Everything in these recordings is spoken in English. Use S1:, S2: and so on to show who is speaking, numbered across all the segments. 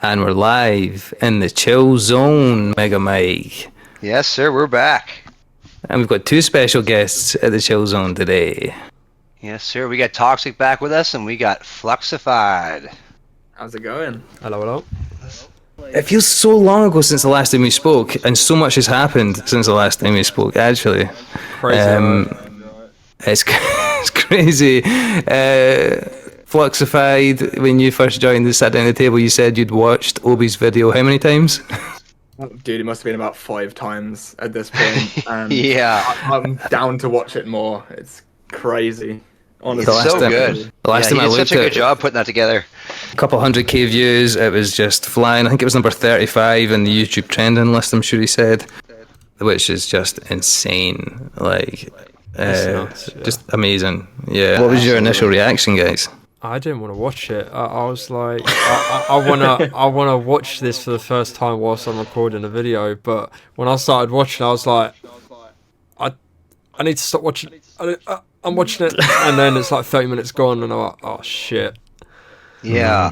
S1: And we're live in the chill zone, Mega Mike.
S2: Yes, sir, we're back.
S1: And we've got two special guests at the chill zone today.
S2: Yes, sir, we got Toxic back with us, and we got Fluxified.
S3: How's it going?
S4: Hello, hello.
S1: It feels so long ago since the last time we spoke, and so much has happened since the last time we spoke, actually.
S4: Crazy.
S1: It's crazy. Fluxified, when you first joined the sat down at the table, you said you'd watched Obie's video how many times?
S3: Dude, it must have been about 5 times at this point. And
S2: Yeah.
S3: I'm down to watch it more. It's crazy. Honestly.
S2: It's so good.
S1: The last time
S2: he
S1: I
S2: did
S1: looked
S2: such a
S1: at
S2: good job putting that together.
S1: a couple 100k views, it was just flying. I think it was number 35 in the YouTube trending list, I'm sure he said, which is just insane. Like,
S4: nuts, yeah.
S1: just amazing. Yeah. What was your initial reaction, guys?
S4: I didn't want to watch it. I was like, I wanna watch this for the first time whilst I'm recording a video. But when I started watching, I was like, I need to stop watching. I'm watching it, and then it's like 30 minutes gone, and I'm like, oh shit.
S2: Yeah,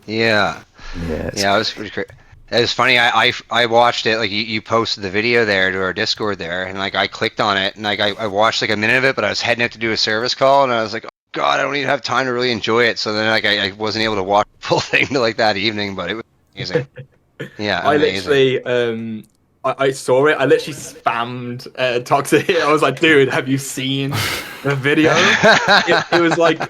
S1: Yeah,
S2: it was pretty great. It was funny. I watched it. Like you posted the video there to our Discord there, and like I clicked on it, and like I watched like a minute of it, but I was heading out to do a service call, and I was like, oh god, I don't even have time to really enjoy it. So then like I wasn't able to watch the full thing till like that evening, but it was amazing. Yeah,
S3: I
S2: amazing.
S3: literally, I saw it. I literally spammed Toxic. I was like, dude, have you seen the video? It was like,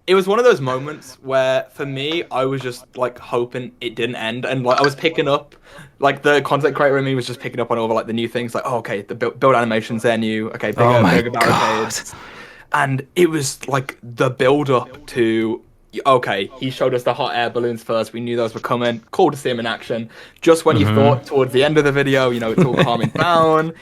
S3: it was one of those moments where, for me, I was just like hoping it didn't end, and like I was picking up, like the content creator in me was just picking up on all the like the new things, like, oh, okay, the build animations they're new, okay, bigger barricades, and it was like the build up to. Okay, he showed us the hot air balloons first. We knew those were coming. Cool to see him in action. Just when you thought towards the end of the video, you know, it's all calming down,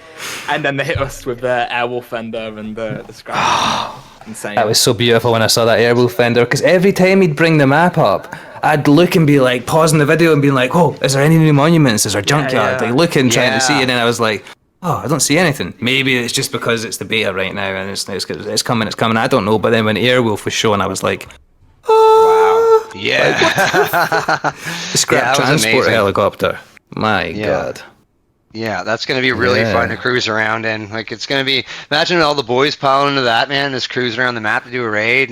S3: and then they hit us with the Airwolf fender and the scrap. Insane.
S1: that was so beautiful when I saw that Airwolf fender, because every time he'd bring the map up, I'd look and be like, pausing the video and being like, oh, is there any new monuments? Is there junkyard?
S3: yeah.
S1: Like looking, trying to see,
S2: Yeah.
S1: and then I was like, oh, I don't see anything. Maybe it's just because it's the beta right now, and it's coming, I don't know. But then when Airwolf was shown, I was like,
S2: Wow. Yeah.
S1: the scrap
S2: Yeah, that was
S1: transport
S2: amazing.
S1: helicopter. My
S2: Yeah.
S1: God.
S2: Yeah, that's gonna be really
S1: Yeah.
S2: fun to cruise around in. Like, it's gonna be. Imagine all the boys piling into that, man. Just cruise around the map to do a raid,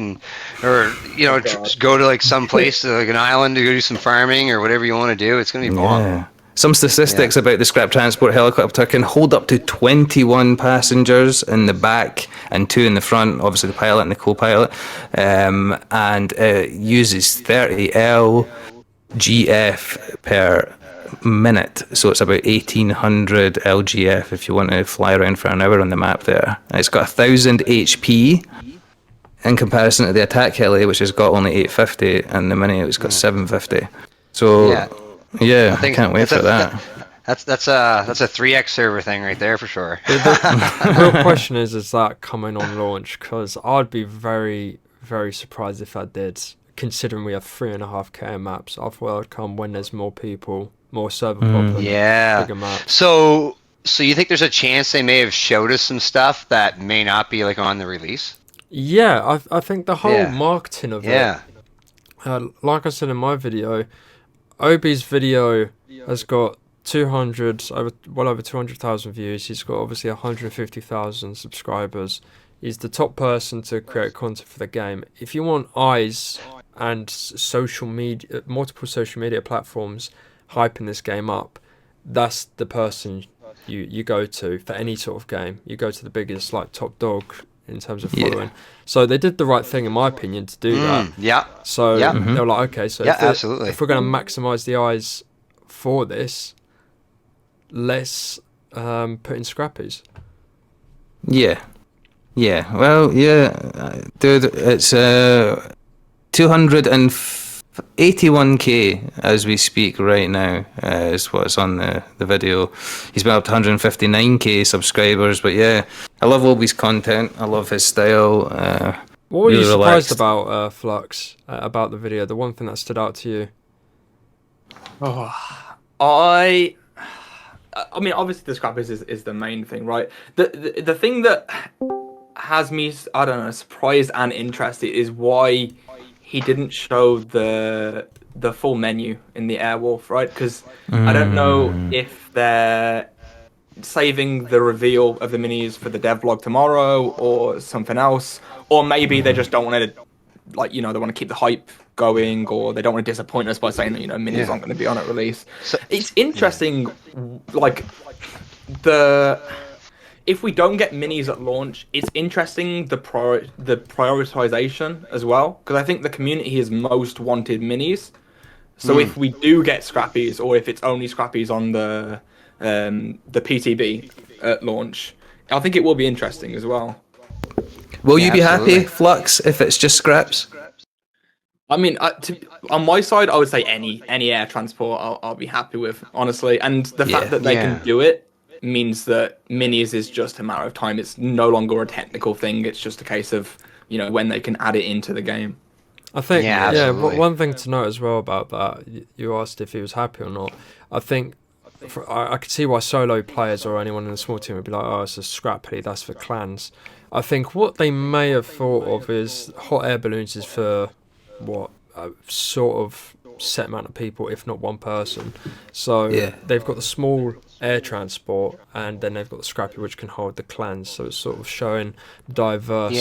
S2: or you know, just go to like some place, like an island, to go do some farming or whatever you want to do. It's gonna be fun.
S1: Yeah. Some statistics about the scrap transport helicopter can hold up to 21 passengers in the back and 2 in the front, obviously the pilot and the co-pilot, and it uses 30 LGF per minute, so it's about 1800 LGF if you want to fly around for an hour on the map there. It's got 1000 HP in comparison to the attack heli, which has got only 850, and the mini it's got 750. So
S2: Yeah.
S1: I can't wait for that.
S2: That's a 3x server thing right there for sure.
S4: The real question is that coming on launch? Because I'd be very, very surprised if that did, considering we have 3.5k maps. I thought it would come when there's more people, more server problems,
S2: Yeah.
S4: bigger maps.
S2: So you think there's a chance they may have showed us some stuff that may not be like on the release?
S4: Yeah, I think the whole
S2: Yeah.
S4: marketing of
S2: Yeah.
S4: it, like I said in my video, Obie's video has got well over 200,000 views. He's got obviously 150,000 subscribers. He's the top person to create content for the game. If you want eyes and social media, multiple social media platforms hyping this game up, that's the person you go to for any sort of game. You go to the biggest, like, top dog in terms of following. So they did the right thing, in my opinion, to do that.
S2: Yeah.
S4: So
S2: Yeah.
S4: they were like, okay, so
S2: Yeah, absolutely.
S4: if we're going to maximize the eyes for this, let's put in scrappies.
S1: Yeah. Well, dude, it's 281k as we speak right now, is what's on the video. He's been up to 159k subscribers, but yeah, I love Obie's content. I love his style.
S4: What were you
S1: really
S4: surprised
S1: relaxed.
S4: about, Flux, about the video? The one thing that stood out to you?
S3: Oh, I mean, obviously the scrap is the main thing, right? The thing that has me, I don't know, surprised and interested is why he didn't show the full menu in the Airwolf, right? Because I don't know if they're saving the reveal of the minis for the devlog tomorrow or something else, or maybe they just don't want to, like, they want to keep the hype going, or they don't want to disappoint us by saying that minis aren't going to be on at release.
S2: So,
S3: It's interesting, like the if we don't get minis at launch, it's interesting the prioritization as well, because I think the community has most wanted minis. So if we do get scrappies, or if it's only scrappies on the PTB at launch, I think it will be interesting as well.
S1: Will you be happy,
S2: absolutely.
S1: Flux, if it's just scraps?
S3: I mean, on my side, I would say any air transport I'll be happy with, honestly. And the fact that they can do it means that minis is just a matter of time. It's no longer a technical thing. It's just a case of when they can add it into the game.
S4: I think,
S2: absolutely.
S4: one thing to note as well about that, you asked if he was happy or not. I think I could see why solo players or anyone in a small team would be like, oh, it's a scrap heli, that's for clans. I think what they may have thought of is hot air balloons is for a sort of set amount of people, if not one person. So they've got the small air transport, and then they've got the scrappy, which can hold the clans. So it's sort of showing diverse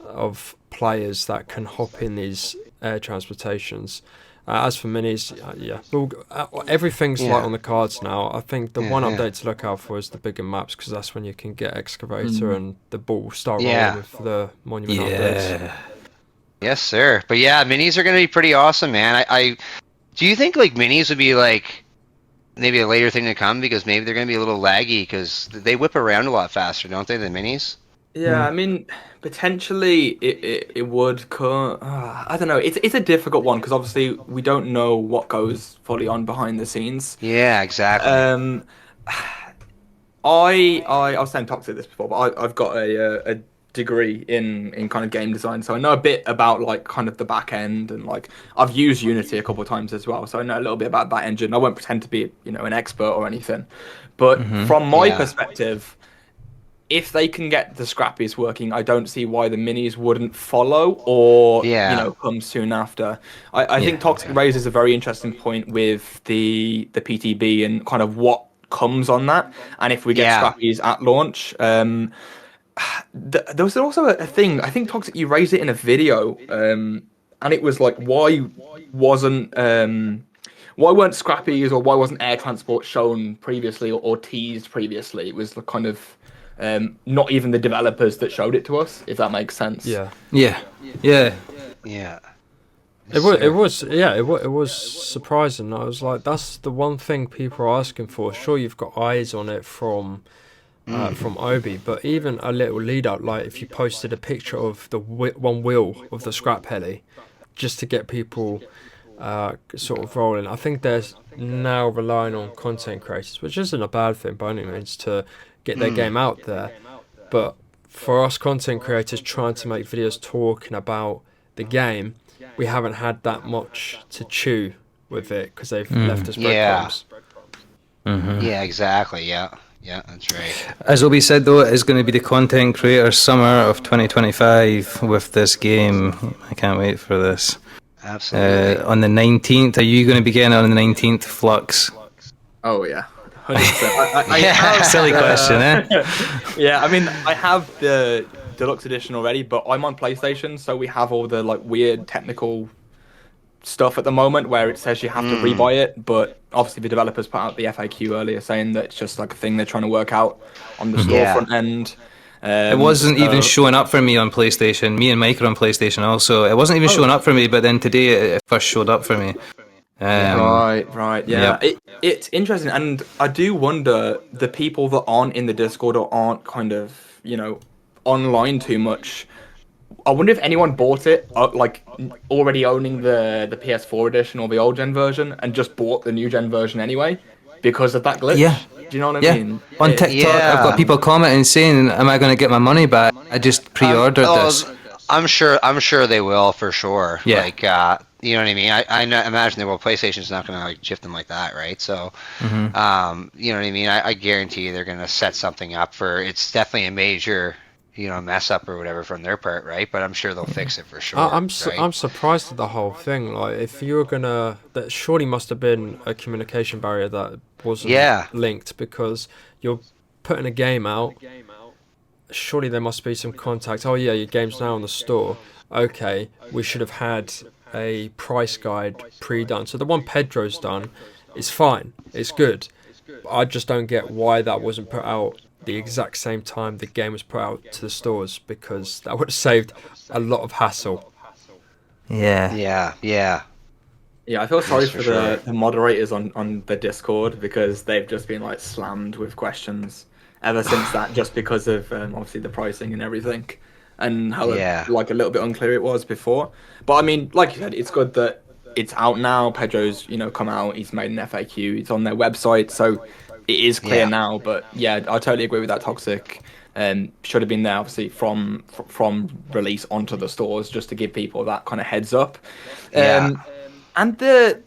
S4: of players that can hop in these air transportations. As for minis, everything's like on the cards now. I think the one update to look out for is the bigger maps, because that's when you can get excavator and the ball start rolling with the monument updates.
S2: Yes, sir. But yeah, minis are going to be pretty awesome, man. I do you think like minis would be like maybe a later thing to come, because maybe they're going to be a little laggy because they whip around a lot faster, don't they, than minis?
S3: Yeah, I mean, potentially it would. I don't know. It's a difficult one, because obviously we don't know what goes fully on behind the scenes.
S2: Yeah, exactly.
S3: I was saying Toxic this before, but I've got a degree in kind of game design, so I know a bit about like kind of the back end, and like I've used Unity a couple of times as well, so I know a little bit about that engine. I won't pretend to be an expert or anything, but from my perspective, if they can get the scrappies working, I don't see why the minis wouldn't follow or come soon after. I think Toxic raises a very interesting point with the PTB and kind of what comes on that, and if we get scrappies at launch. There was also a thing, I think, Toxic, you raised it in a video, and it was like, why weren't scrappies, or why wasn't air transport shown previously, or teased previously? It was the kind of not even the developers that showed it to us, if that makes sense.
S4: Yeah. It was surprising. I was like, that's the one thing people are asking for. Sure, you've got eyes on it from Obie, but even a little lead up, like if you posted a picture of the one wheel of the scrap heli, just to get people sort of rolling. I think there's now relying on content creators, which isn't a bad thing by any means, to get their game out there. But for us content creators trying to make videos talking about the game, we haven't had that much to chew with it, because they've left us breadcrumbs.
S2: Yeah, exactly. Yeah, that's right.
S1: As Obie said, though, it is going to be the content creator summer of 2025 with this game. I can't wait for this.
S2: Absolutely.
S1: On the 19th, are you going to be getting it on the 19th, Flux?
S3: Oh, yeah. 100%.
S1: Silly question, eh?
S3: Yeah, I mean, I have the deluxe edition already, but I'm on PlayStation, so we have all the like weird technical stuff at the moment where it says you have to rebuy it, but obviously the developers put out the FAQ earlier saying that it's just like a thing they're trying to work out on the storefront end.
S1: It wasn't even showing up for me on PlayStation. Me and Mike are on PlayStation also. It wasn't even showing up for me, but then today it first showed up for me.
S3: Right, yeah. It's interesting, and I do wonder, the people that aren't in the Discord or aren't kind of, online too much, I wonder if anyone bought it, like already owning the PS4 edition or the old gen version, and just bought the new gen version anyway because of that glitch.
S1: Yeah.
S3: Do you know what I mean?
S1: On TikTok, I've got people commenting saying, "Am I going to get my money back? I just pre-ordered this."
S2: I'm sure they will, for sure.
S1: Yeah.
S2: Like, you know what I mean? I imagine they will. PlayStation's not going to like shift them like that, right? So, you know what I mean? I guarantee they're going to set something up for. It's definitely a major mess up or whatever from their part, right? But I'm sure they'll fix it for sure. Right?
S4: I'm surprised at the whole thing. Like, if you were gonna, that surely must have been a communication barrier that wasn't
S2: Yeah.
S4: linked, because you're putting a game out. Surely there must be some contact. Oh yeah, your game's now on the store. Okay, we should have had a price guide pre-done. So the one Pedro's done is fine. It's good. I just don't get why that wasn't put out the exact same time the game was put out to the stores, because that would have saved a lot of hassle.
S1: Yeah.
S2: Yeah.
S3: Yeah, I feel sorry
S2: for
S3: for
S2: sure.
S3: the moderators on the Discord, because they've just been like slammed with questions ever since that, just because of obviously the pricing and everything, and how
S2: Yeah.
S3: like a little bit unclear it was before. But I mean, like you said, it's good that it's out now. Pedro's come out. He's made an FAQ. It's on their website, so it is clear
S2: Yeah.
S3: now. But yeah, I totally agree with that. Toxic should have been there obviously from release onto the stores, just to give people that kind of heads up.
S2: Yeah.
S3: And the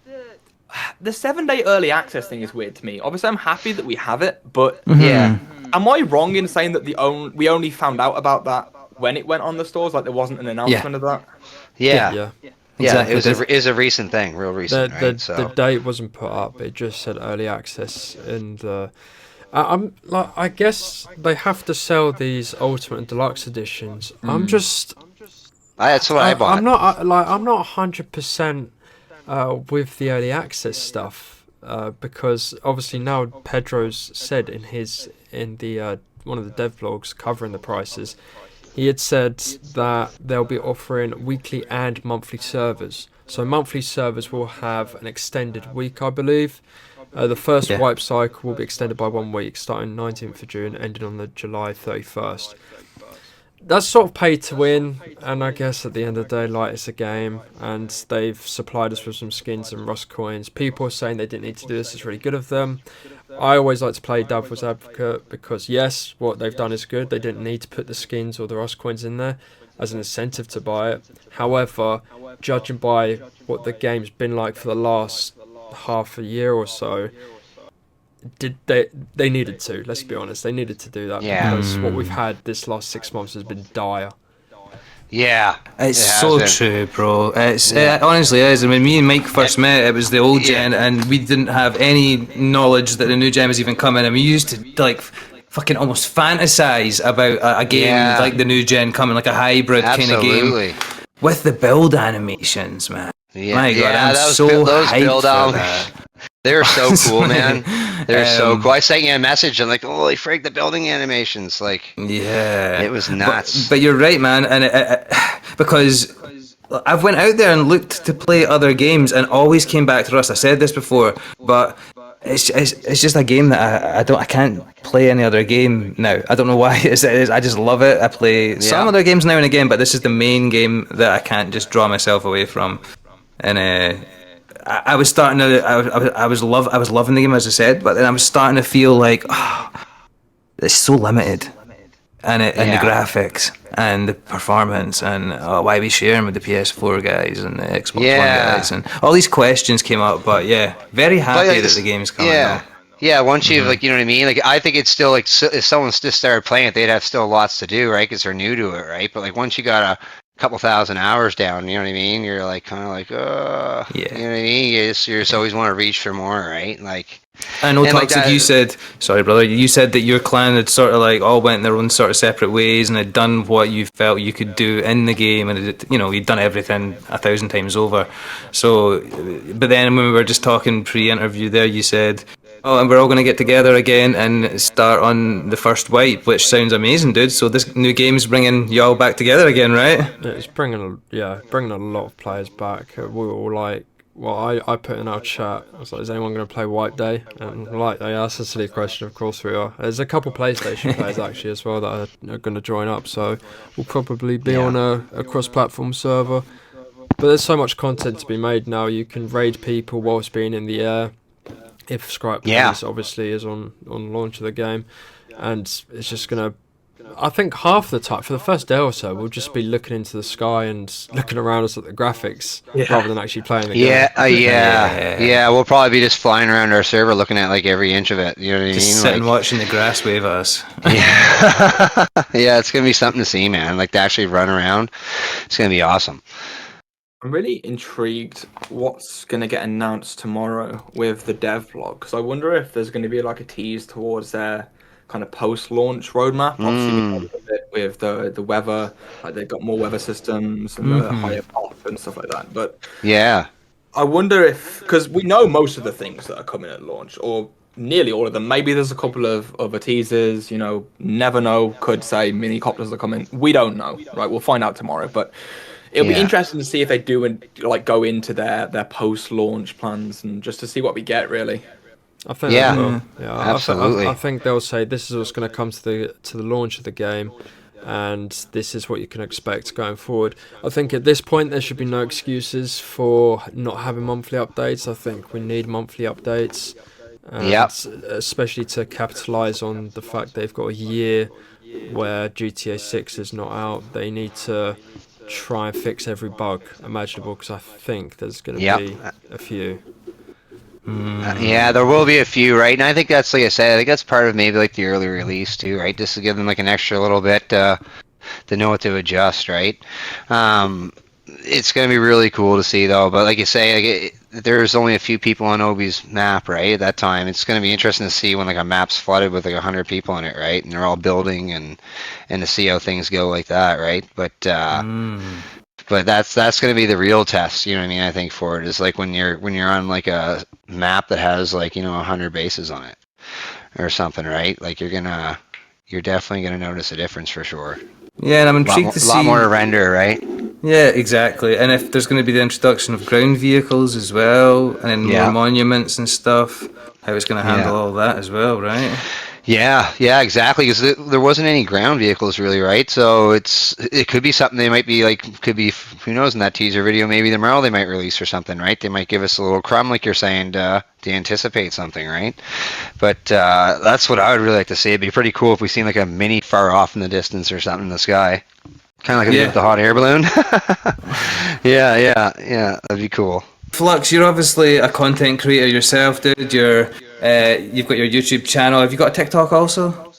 S3: 7-day early access thing is weird to me. Obviously, I'm happy that we have it, but
S2: Yeah.
S3: am I wrong in saying that we only found out about that when it went on the stores? Like, there wasn't an announcement of that?
S2: Yeah.
S4: Yeah.
S1: Exactly.
S2: It was a recent thing, real recent, right?
S4: The date wasn't put up. It just said early access, and I'm like, I guess they have to sell these Ultimate and Deluxe editions. I'm just,
S2: That's what I bought.
S4: I'm not 100% with the early access stuff, because obviously now Pedro's said in the one of the dev blogs covering the prices, he had said that they'll be offering weekly and monthly servers. So monthly servers will have an extended week, I believe. The first
S1: Yeah.
S4: wipe cycle will be extended by 1 week, starting 19th of June, ending on the July 31st. That's sort of pay to win, and I guess at the end of the day, like, it's a game, and they've supplied us with some skins and Rust coins. People are saying they didn't need to do this. It's really good of them. I always like to play devil's advocate, because yes, what they've done is good. They didn't need to put the skins or the Rust coins in there as an incentive to buy it. However, judging by what the game's been like for the last half a year or so, they needed to. Let's be honest, they needed to do that,
S2: Yeah.
S4: because what we've had this last 6 months has been dire.
S2: Yeah.
S1: It's
S2: it has
S1: so
S2: been.
S1: true, bro.
S2: Yeah.
S1: It honestly is. I mean, me and Mike first met, it was the old
S2: Yeah.
S1: gen, and we didn't have any knowledge that the new gen was even coming, and we used to like fucking almost fantasize about a game
S2: Yeah.
S1: like the new gen coming, like a hybrid kind of game
S2: Absolutely.
S1: with the build animations, man.
S2: Yeah.
S1: My God,
S2: yeah,
S1: I'm
S2: those
S1: so
S2: those
S1: hyped
S2: build
S1: for
S2: out.
S1: that.
S2: They're so cool, man. They're so
S1: Um,
S2: cool. I sent you a message. I'm like, holy frig, the building animations. Like,
S1: Yeah,
S2: it was nuts.
S1: But you're right, man, and because I've went out there and looked to play other games and always came back to Rust. I said this before, but it's just a game that I can't play any other game now. I don't know why. It is. I just love it. I play some
S2: Yeah.
S1: other games now and again, but this is the main game that I can't just draw myself away from. And I was starting to. I was loving the game, as I said, but then I was starting to feel like, it's so limited, and the
S2: Yeah.
S1: graphics and the performance, and why are we sharing with the PS4 guys and the Xbox One
S2: Yeah.
S1: guys, and all these questions came up. But yeah, very happy
S2: like,
S1: that the game's coming
S2: Yeah.
S1: out.
S2: Yeah, once you've, like, you know what I mean? Like, I think it's still, like, if someone's just started playing it, they'd have still lots to do, right? Because they're new to it, right? But, like, once you got a couple thousand hours down, you know what I mean? You're, like, kind of like,
S1: Yeah.
S2: you know what I mean? You just always want to reach for more, right? Like,
S1: I know,
S2: and like
S1: Toxic,
S2: that-
S1: you said, sorry brother, you said that your clan had sort of like all went their own sort of separate ways and had done what you felt you could do in the game, and you'd done everything 1,000 times over. So, but then when we were just talking pre-interview there, you said, oh, and we're all going to get together again and start on the first wipe, which sounds amazing, dude. So this new game's bringing you all back together again, right?
S4: Yeah, it's bringing a lot of players back. We were all like, well, I put in our chat, I was like, is anyone going to play Wipe Day? And like, they asked a silly question, of course we are. There's a couple PlayStation players actually as well that are going to join up, so we'll probably be on a cross-platform server. But there's so much content to be made now. You can raid people whilst being in the air, if Scribe Police obviously is on launch of the game, and it's just going to I think half the time, for the first day or so, we'll just be looking into the sky and looking around us at the graphics rather than actually playing the game.
S2: Yeah. We'll probably be just flying around our server looking at like every inch of it. You know what I mean?
S1: Just sitting watching the grass wave at us.
S2: Yeah, yeah, it's gonna be something to see, man. Like to actually run around, it's gonna be awesome.
S3: I'm really intrigued what's going to get announced tomorrow with the dev vlog, because I wonder if there's going to be like a tease towards their kind of post-launch roadmap. Obviously, we know a bit with the weather, like they've got more weather systems and the higher pop and stuff like that. But
S2: Yeah,
S3: I wonder if, because we know most of the things that are coming at launch, or nearly all of them. Maybe there's a couple of other teasers, never know, could say minicopters are coming. We don't know, right? We'll find out tomorrow, but it'll be interesting to see if they do and like go into their post-launch plans and just to see what we get, really.
S4: I think they will.
S2: Absolutely.
S4: I think they'll say this is what's going to come to the launch of the game, and this is what you can expect going forward. I think at this point there should be no excuses for not having monthly updates. I think we need monthly updates, especially to capitalize on the fact they've got a year where GTA 6 is not out. They need to try and fix every bug imaginable, because I think there's going to be a few.
S2: Yeah, there will be a few, right? And I think that's, like I said, I think that's part of maybe like the early release too, right? Just to give them like an extra little bit to know what to adjust, right? It's going to be really cool to see though. But like you say, there's only a few people on Obie's map, right? At that time, it's going to be interesting to see when like a map's flooded with like 100 people in it, right? And they're all building and to see how things go like that, right? But that's going to be the real test, you know what I mean? I think for it is like when you're on like a map that has like 100 bases on it or something, right? Like you're definitely gonna notice a difference for sure.
S1: Yeah, and I'm intrigued to see
S2: a lot more to render, right?
S1: Yeah, exactly. And if there's going to be the introduction of ground vehicles as well, and then more monuments and stuff, how it's going to handle all that as well, right?
S2: Yeah, exactly. Because there wasn't any ground vehicles really, right? So it could be something they might be like, could be, who knows, in that teaser video, maybe tomorrow they might release or something, right? They might give us a little crumb, like you're saying, to anticipate something, right? But that's what I would really like to see. It'd be pretty cool if we seen like a mini far off in the distance or something in the sky. Kind of like with the hot air balloon. Yeah, that'd be cool.
S1: Flux, you're obviously a content creator yourself, dude. You've got your YouTube channel. Have you got a TikTok also?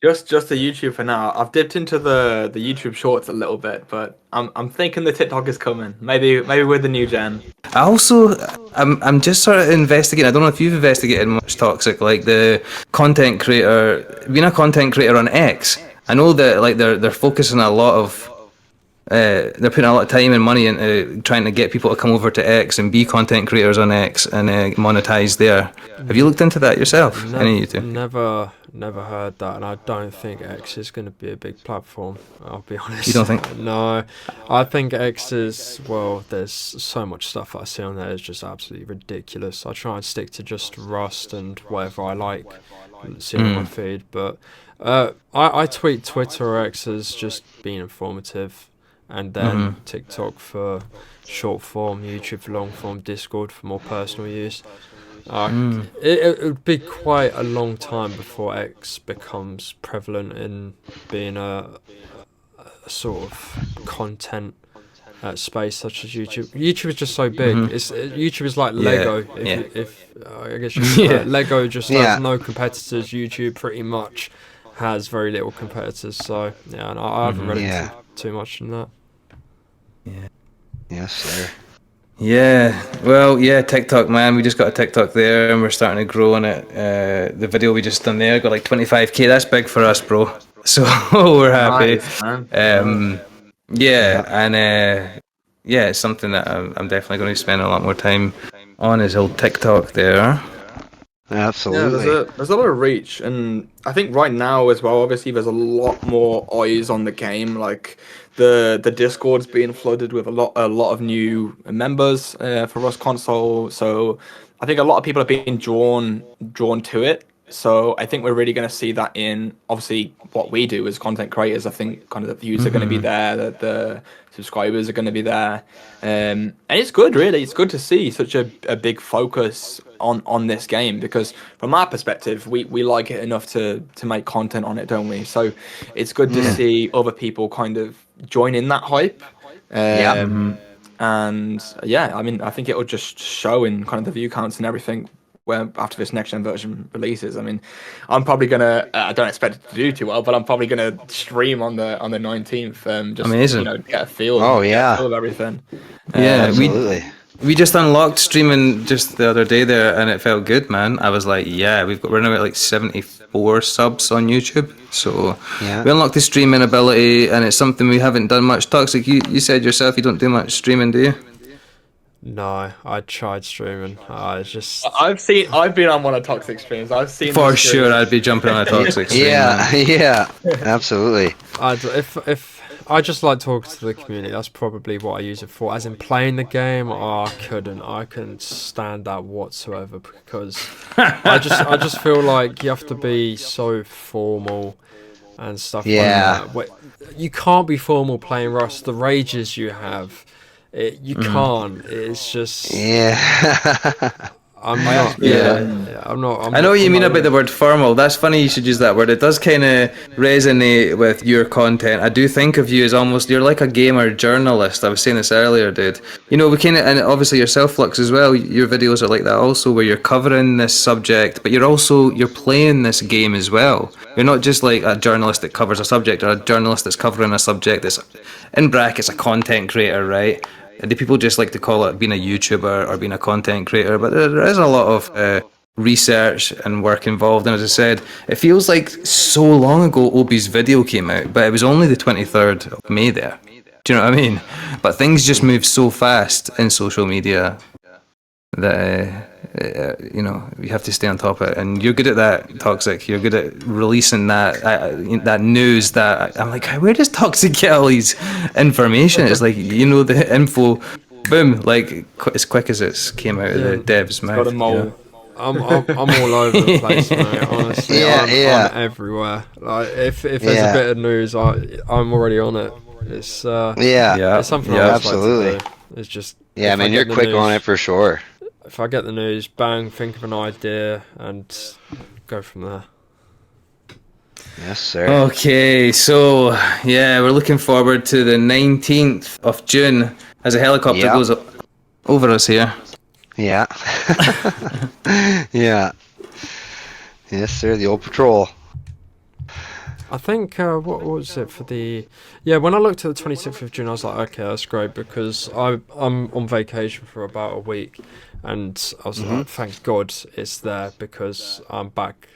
S3: Just the YouTube for now. I've dipped into the YouTube Shorts a little bit, but I'm thinking the TikTok is coming. Maybe with the new gen.
S1: I'm just sort of investigating. I don't know if you've investigated much Toxic, like the content creator, being a content creator on X. I know that like they're focusing a lot of. They're putting a lot of time and money into trying to get people to come over to X and be content creators on X and monetize there. Have you looked into that yourself? Any of you two?
S4: Never heard that, and I don't think X is going to be a big platform. I'll be honest.
S1: You don't think?
S4: No, I think X is, well, there's so much stuff I see on there is just absolutely ridiculous. I try and stick to just Rust and whatever I like seeing on my feed, but I tweet Twitter or X as just being informative. And then TikTok for short form, YouTube for long form, Discord for more personal use. It would be quite a long time before X becomes prevalent in being a sort of content space such as YouTube. YouTube is just so big. YouTube is like Lego. I guess Lego just has no competitors. YouTube pretty much has very little competitors. So yeah, and I haven't really too much in that.
S1: Yeah.
S2: Yes, sir.
S1: Yeah. Well, yeah, TikTok, man. We just got a TikTok there and we're starting to grow on it. The video we just done there got like 25k. That's big for us, bro. So we're happy.
S3: Nice,
S1: it's something that I'm definitely going to spend a lot more time on is old TikTok there.
S2: Absolutely.
S3: Yeah, there's a lot of reach, and I think right now as well, obviously there's a lot more eyes on the game. Like the Discord's being flooded with a lot of new members for Rust console. So I think a lot of people are being drawn to it. So I think we're really going to see that in obviously what we do as content creators. I think kind of the views are going to be there, the subscribers are going to be there, and it's good. Really, it's good to see such a big focus on this game, because from our perspective, we like it enough to make content on it, don't we? So it's good to see other people kind of join in that hype. And yeah, I mean, I think it'll just show in kind of the view counts and everything where after this next gen version releases. I mean, I'm probably gonna. I don't expect it to do too well, but I'm probably gonna stream on the 19th. Just
S1: Amazing.
S3: Get a feel.
S2: Oh,
S3: get
S2: yeah.
S3: a feel of everything.
S1: Yeah,
S2: Absolutely.
S1: we just unlocked streaming just the other day there, and it felt good, man. I was like, yeah, we're now at like 74 subs on YouTube, so
S2: Yeah.
S1: we unlocked the streaming ability, and it's something we haven't done much. Toxic, you said yourself you don't do much streaming, do you?
S4: No, I tried streaming. I just
S3: I've been on one of Toxic streams. I've seen
S1: For
S3: the stream.
S1: sure, I'd be jumping on a Toxic stream.
S2: Yeah,
S1: man.
S2: yeah, absolutely.
S4: if I just like talking to the community, that's probably what I use it for. As in playing the game, I couldn't stand that whatsoever, because I just feel like you have to be so formal and stuff
S2: Yeah.
S4: like that. You can't be formal playing Rust. The rages you have, you can't. It's just
S2: Yeah.
S4: I'm not.
S1: Yeah.
S4: I'm not.
S1: I know what you mean about the word formal. That's funny you should use that word. It does kind of resonate with your content. I do think of you as almost, you're like a gamer journalist. I was saying this earlier, dude. You know, we kind of, and obviously yourself, Flux, as well. Your videos are like that also, where you're covering this subject, but you're playing this game as well. You're not just like a journalist that covers a subject, or a journalist that's covering a subject that's, in brackets, a content creator, right? The people just like to call it being a YouTuber or being a content creator, but there is a lot of research and work involved. And as I said, it feels like so long ago Obie's video came out, but it was only the 23rd of May there. Do you know what I mean? But things just move so fast in social media that you have to stay on top of it. And you're good at that, Toxic. You're good at releasing that news. That I'm like, where does Toxic get all these information? It's like, the info, boom, like as quick as it came out of the dev's mouth.
S3: Got a mole.
S4: I'm all over the place, mate. Honestly, I'm everywhere. Like if there's a bit of news, I'm already on it. It's it's something I
S2: absolutely.
S4: like to do. It's just
S2: Man, you're quick on it for sure.
S4: If I get the news, bang, think of an idea and go from there.
S2: Yes, sir.
S1: Okay, so we're looking forward to the 19th of June as a helicopter goes over us here.
S2: Yeah. Yeah. Yes, sir. The old patrol.
S4: I think, what was it for the... Yeah, when I looked at the 26th of June, I was like, okay, that's great, because I'm on vacation for about a week, and I was like, thank God it's there, because I'm back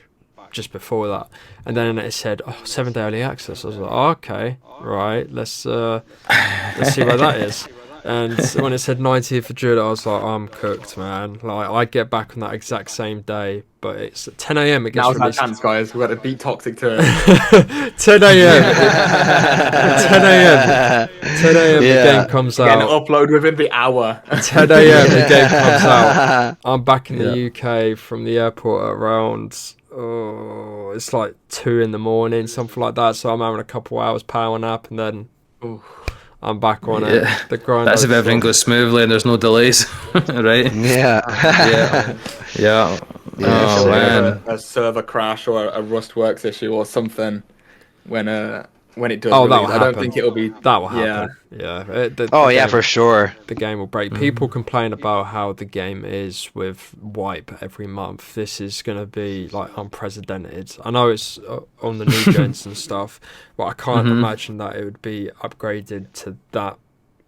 S4: just before that. And then it said, 7-day early access. I was like, okay, right, let's see where that is. And when it said 19th of June, I was like, I'm cooked, man. Like, I get back on that exact same day, but it's at 10 a.m. It gets
S3: Now's our
S4: released.
S3: chance, guys. We've got to beat Toxic to
S4: 10 a.m. 10 a.m. 10 a.m. the game comes
S3: get an
S4: out.
S3: upload within the hour.
S4: 10 a.m. the game comes out. I'm back in the UK from the airport at around, it's like 2 in the morning, something like that. So I'm having a couple hours power nap, and then I'm back on it. The grind.
S1: That's if everything goes smoothly and there's no delays, right?
S2: Yeah.
S1: Yeah.
S2: Yeah,
S1: Oh man.
S3: A server crash or a Rustworks issue or something when it does
S4: Oh, that
S3: release.
S4: will
S3: I don't
S4: happen.
S3: think it'll be.
S4: That will happen. Yeah. The
S2: Yeah,
S4: game-
S2: for sure.
S4: The game will break. People complain about how the game is with wipe every month. This is going to be like unprecedented. I know it's on the new gens and stuff, but I can't imagine that it would be upgraded to that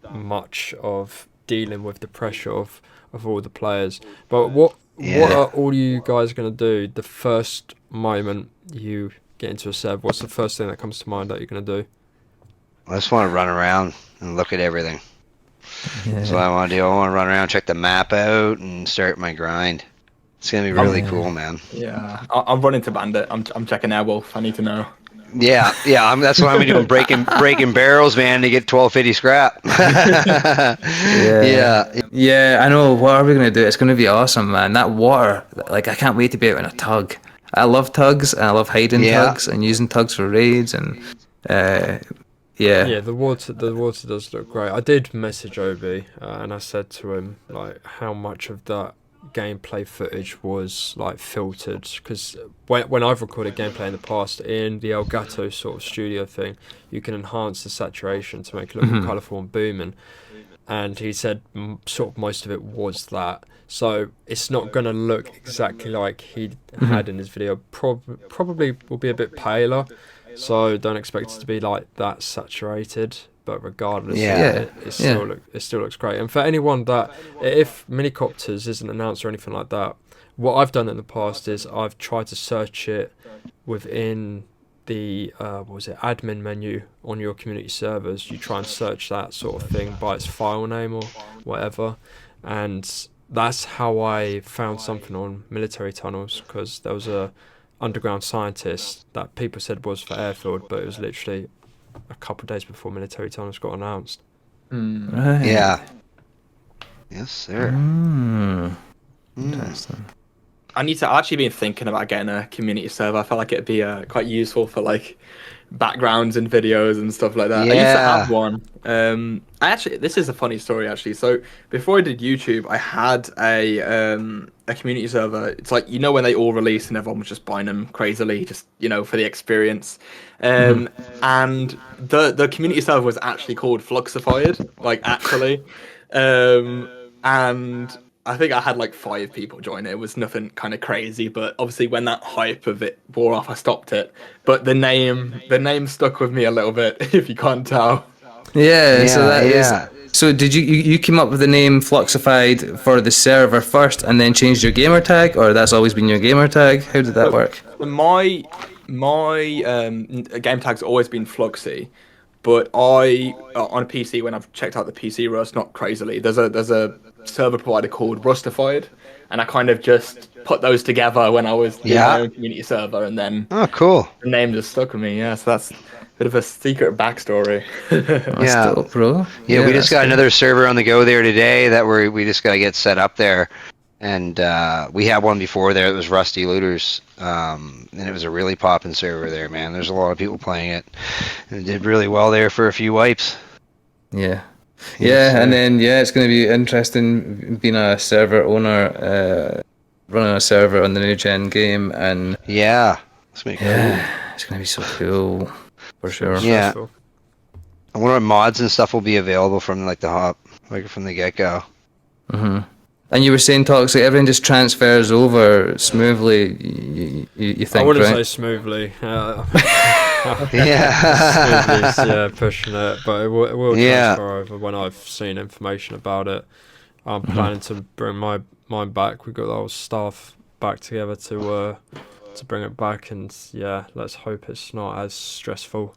S4: much of dealing with the pressure of all the players. But what are all you guys going to do the first moment you get into a server? What's the first thing that comes to mind that you're going to do?
S2: I just want to run around and look at everything. That's what I want to do. I want to run around, check the map out, and start my grind. It's gonna be really cool, man.
S3: Yeah, I'm running to Bandit. I'm checking Airwolf. I need to know.
S2: Yeah. That's what I'm doing. Breaking barrels, man, to get 1250 scrap.
S1: Yeah, I know. What are we gonna do? It's gonna be awesome, man. That water, like, I can't wait to be out in a tug I love tugs. I love hiding
S2: Yeah.
S1: tugs and using tugs for raids and
S4: Yeah, the water does look great. I did message Obie, and I said to him like how much of that gameplay footage was like filtered, because when I've recorded gameplay in the past in the Elgato sort of studio thing, you can enhance the saturation to make it look more colourful and booming. And he said sort of most of it was that. So it's not going to look exactly like he had in his video. Probably will be a bit paler. So don't expect it to be like that saturated, but regardless,
S2: Yeah.
S4: it still looks great. And for anyone that, if minicopters isn't announced or anything like that, what I've done in the past is I've tried to search it within the admin menu on your community servers. You try and search that sort of thing by its file name or whatever, and that's how I found something on military tunnels, because there was a underground scientist that people said was for airfield, but it was literally a couple of days before military tunnels got announced.
S1: Right.
S2: Yeah. Yes, sir.
S1: Interesting.
S3: I need to actually been thinking about getting a community server. I felt like it'd be quite useful for like backgrounds and videos and stuff like that. I used to
S2: Yeah.
S3: have one. This is a funny story actually. So before I did YouTube, I had a community server. It's like, you know, when they all released and everyone was just buying them crazily, just, you know, for the experience. And the community server was actually called Fluxified, like actually. And I think I had like 5 people join it. It was nothing kind of crazy, but obviously when that hype of it wore off, I stopped it. But the name stuck with me a little bit, if you can't tell.
S1: Yeah, so that is.
S2: Yeah.
S1: So did you came up with the name Fluxified for the server first and then changed your gamer tag, or that's always been your gamer tag? How did that work?
S3: My game tag's always been Fluxy, but I on a PC, when I've checked out the PC Rust, not crazily, there's a server provider called Rustified, and I kind of just put those together when I was doing my own community server, and then
S2: Oh, cool.
S3: the name just stuck with me. Yeah, so that's a bit of a secret backstory.
S2: Yeah.
S1: Dope, bro.
S2: Yeah, we just
S1: that's
S2: got
S1: good.
S2: another server on the go there today that we just got to get set up there. And we had one before there. It was Rusty Looters. And it was a really poppin' server there, man. There's a lot of people playing it. And it did really well there for a few wipes.
S1: Yeah.
S2: Yes,
S1: Yeah,
S2: sir.
S1: and then it's going to be interesting being a server owner, running a server on the new gen game, and
S2: Yeah. It's gonna be cool.
S1: it's going to be so cool for sure.
S2: Yeah.
S4: Stressful.
S2: I wonder what mods and stuff will be available from like the hop, like from the get-go.
S1: And you were saying, Toxic, everything just transfers over smoothly. You think,
S4: I wouldn't
S1: right?
S4: say smoothly.
S2: Yeah.
S4: Smoothly, pushing it, but it will
S2: Yeah.
S4: transfer over when I've seen information about it. I'm planning to bring mine back. We've got the whole staff back together to bring it back, and yeah, let's hope it's not as stressful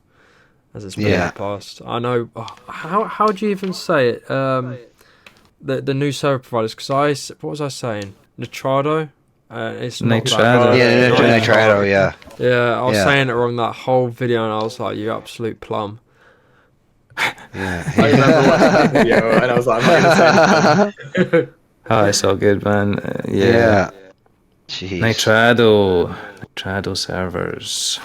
S4: as it's been in
S2: Yeah.
S4: the past. I know. How do you even say it? The new server providers, because what was I saying? Nitrado? It's not that
S1: Nitrado.
S4: hard.
S2: Yeah,
S4: It's not that
S2: Nitrado,
S4: hard.
S2: yeah.
S4: Yeah, I was
S2: Yeah.
S4: saying it wrong that whole video, and I was like, "You absolute plum."
S3: I
S2: Yeah.
S3: remember watching that video, and I was like, I'm not gonna say anything.
S1: Oh, it's all good, man.
S2: Yeah. Jeez.
S1: Nitrado servers.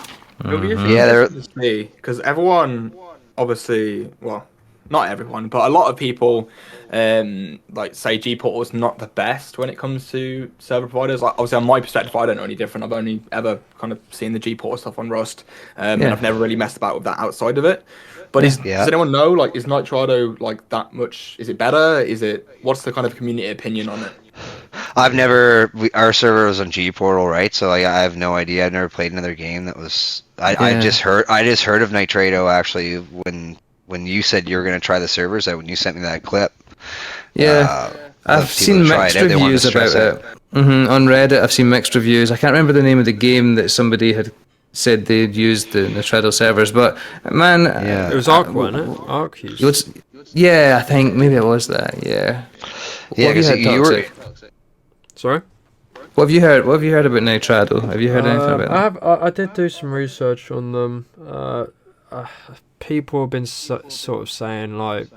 S3: It'll be
S2: Yeah, they're-
S3: interesting to see, because everyone, obviously, well, not everyone, but a lot of people, like say G-Portal's not the best when it comes to server providers. Like, obviously, on my perspective, I don't know any different. I've only ever kind of seen the G-Portal stuff on Rust, and
S1: Yeah.
S3: I've never really messed about with that outside of it. But
S2: Yeah.
S3: does anyone know, like, is Nitrado like that much? Is it better? What's the kind of community opinion on it?
S2: I've our server was on G Portal, right? So like, I have no idea. I've never played another game that was. I just heard of Nitrado actually when you said you were gonna try the servers. When you sent me that clip.
S1: Yeah,
S2: of
S1: I've
S2: people
S1: seen
S2: to try
S1: mixed
S2: it out, they wanted
S1: reviews
S2: to
S1: about
S2: stress
S1: it. On Reddit, I've seen mixed reviews. I can't remember the name of the game that somebody had said they'd used the Nitrado servers, but man,
S2: Yeah.
S4: It was Arc, wasn't it? Arc used.
S1: yeah, I think maybe it was that. Yeah.
S2: Yeah,
S1: What have you
S2: 'cause
S1: heard,
S2: you were.
S1: Toxic?
S4: Sorry.
S1: What have you heard? What have you heard about Nitrado? Have you heard anything about them?
S4: I did do some research on them. People have been sort of saying like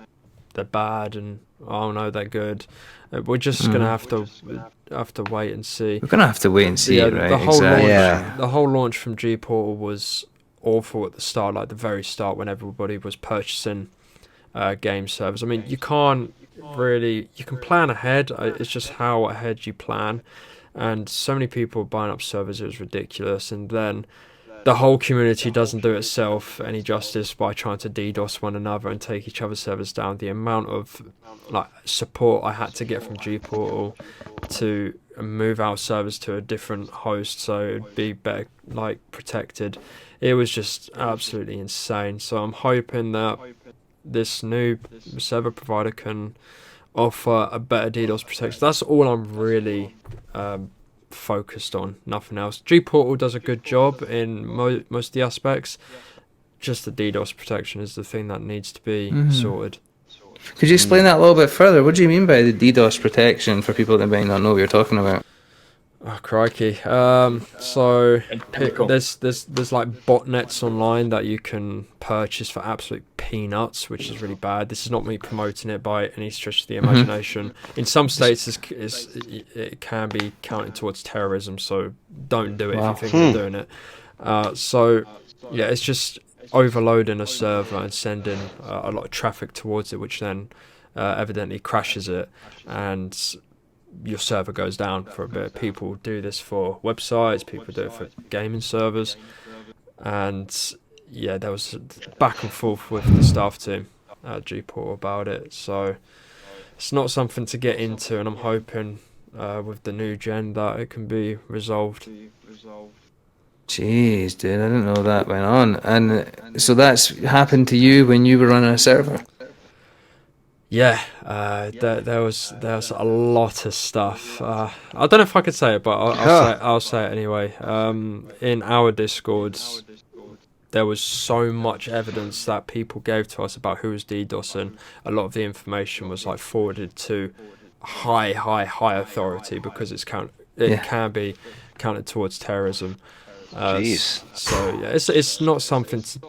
S4: they're bad and oh no, they're good. We're just gonna have to wait and see.
S1: We're gonna have to wait and see,
S4: Yeah,
S1: right?
S4: the whole
S1: Exactly.
S4: launch, the whole launch from G Portal was awful at the start, like the very start when everybody was purchasing game servers. I mean, you can plan ahead. It's just how ahead you plan, and so many people buying up servers, it was ridiculous. And then the whole community doesn't do itself any justice by trying to DDoS one another and take each other's servers down. The amount of like support I had to get from G Portal to move our servers to a different host so it'd be better like protected, it was just absolutely insane. So I'm hoping that this new server provider can offer a better DDoS protection. That's all I'm really focused on, nothing else. G Portal does a good job in most of the aspects. Just the DDoS protection is the thing that needs to be sorted.
S1: Could you explain that a little bit further? What do you mean by the DDoS protection for people that may not know what you're talking about?
S4: Oh crikey! So
S3: Typical.
S4: there's like botnets online that you can purchase for absolute peanuts, which is really bad. This is not me promoting it by any stretch of the imagination. In some states, it can be counted towards terrorism, so don't do it if you think you're doing it. So yeah, it's just overloading a server and sending a lot of traffic towards it, which then evidently crashes it, and your server goes down for a bit. People do this for websites, people do it for gaming servers, and yeah, there was back and forth with the staff team at G-Portal about it, so it's not something to get into, and I'm hoping with the new gen that it can be resolved.
S1: Jeez, dude, I didn't know that went on. And so that's happened to you when you were running a server?
S4: Yeah, there was a lot of stuff. I don't know if I could say it, but I'll say it anyway. In our Discords, there was so much evidence that people gave to us about who was DDoSing. A lot of the information was like forwarded to high authority because can be counted towards terrorism.
S2: Jeez.
S4: So yeah, it's not something to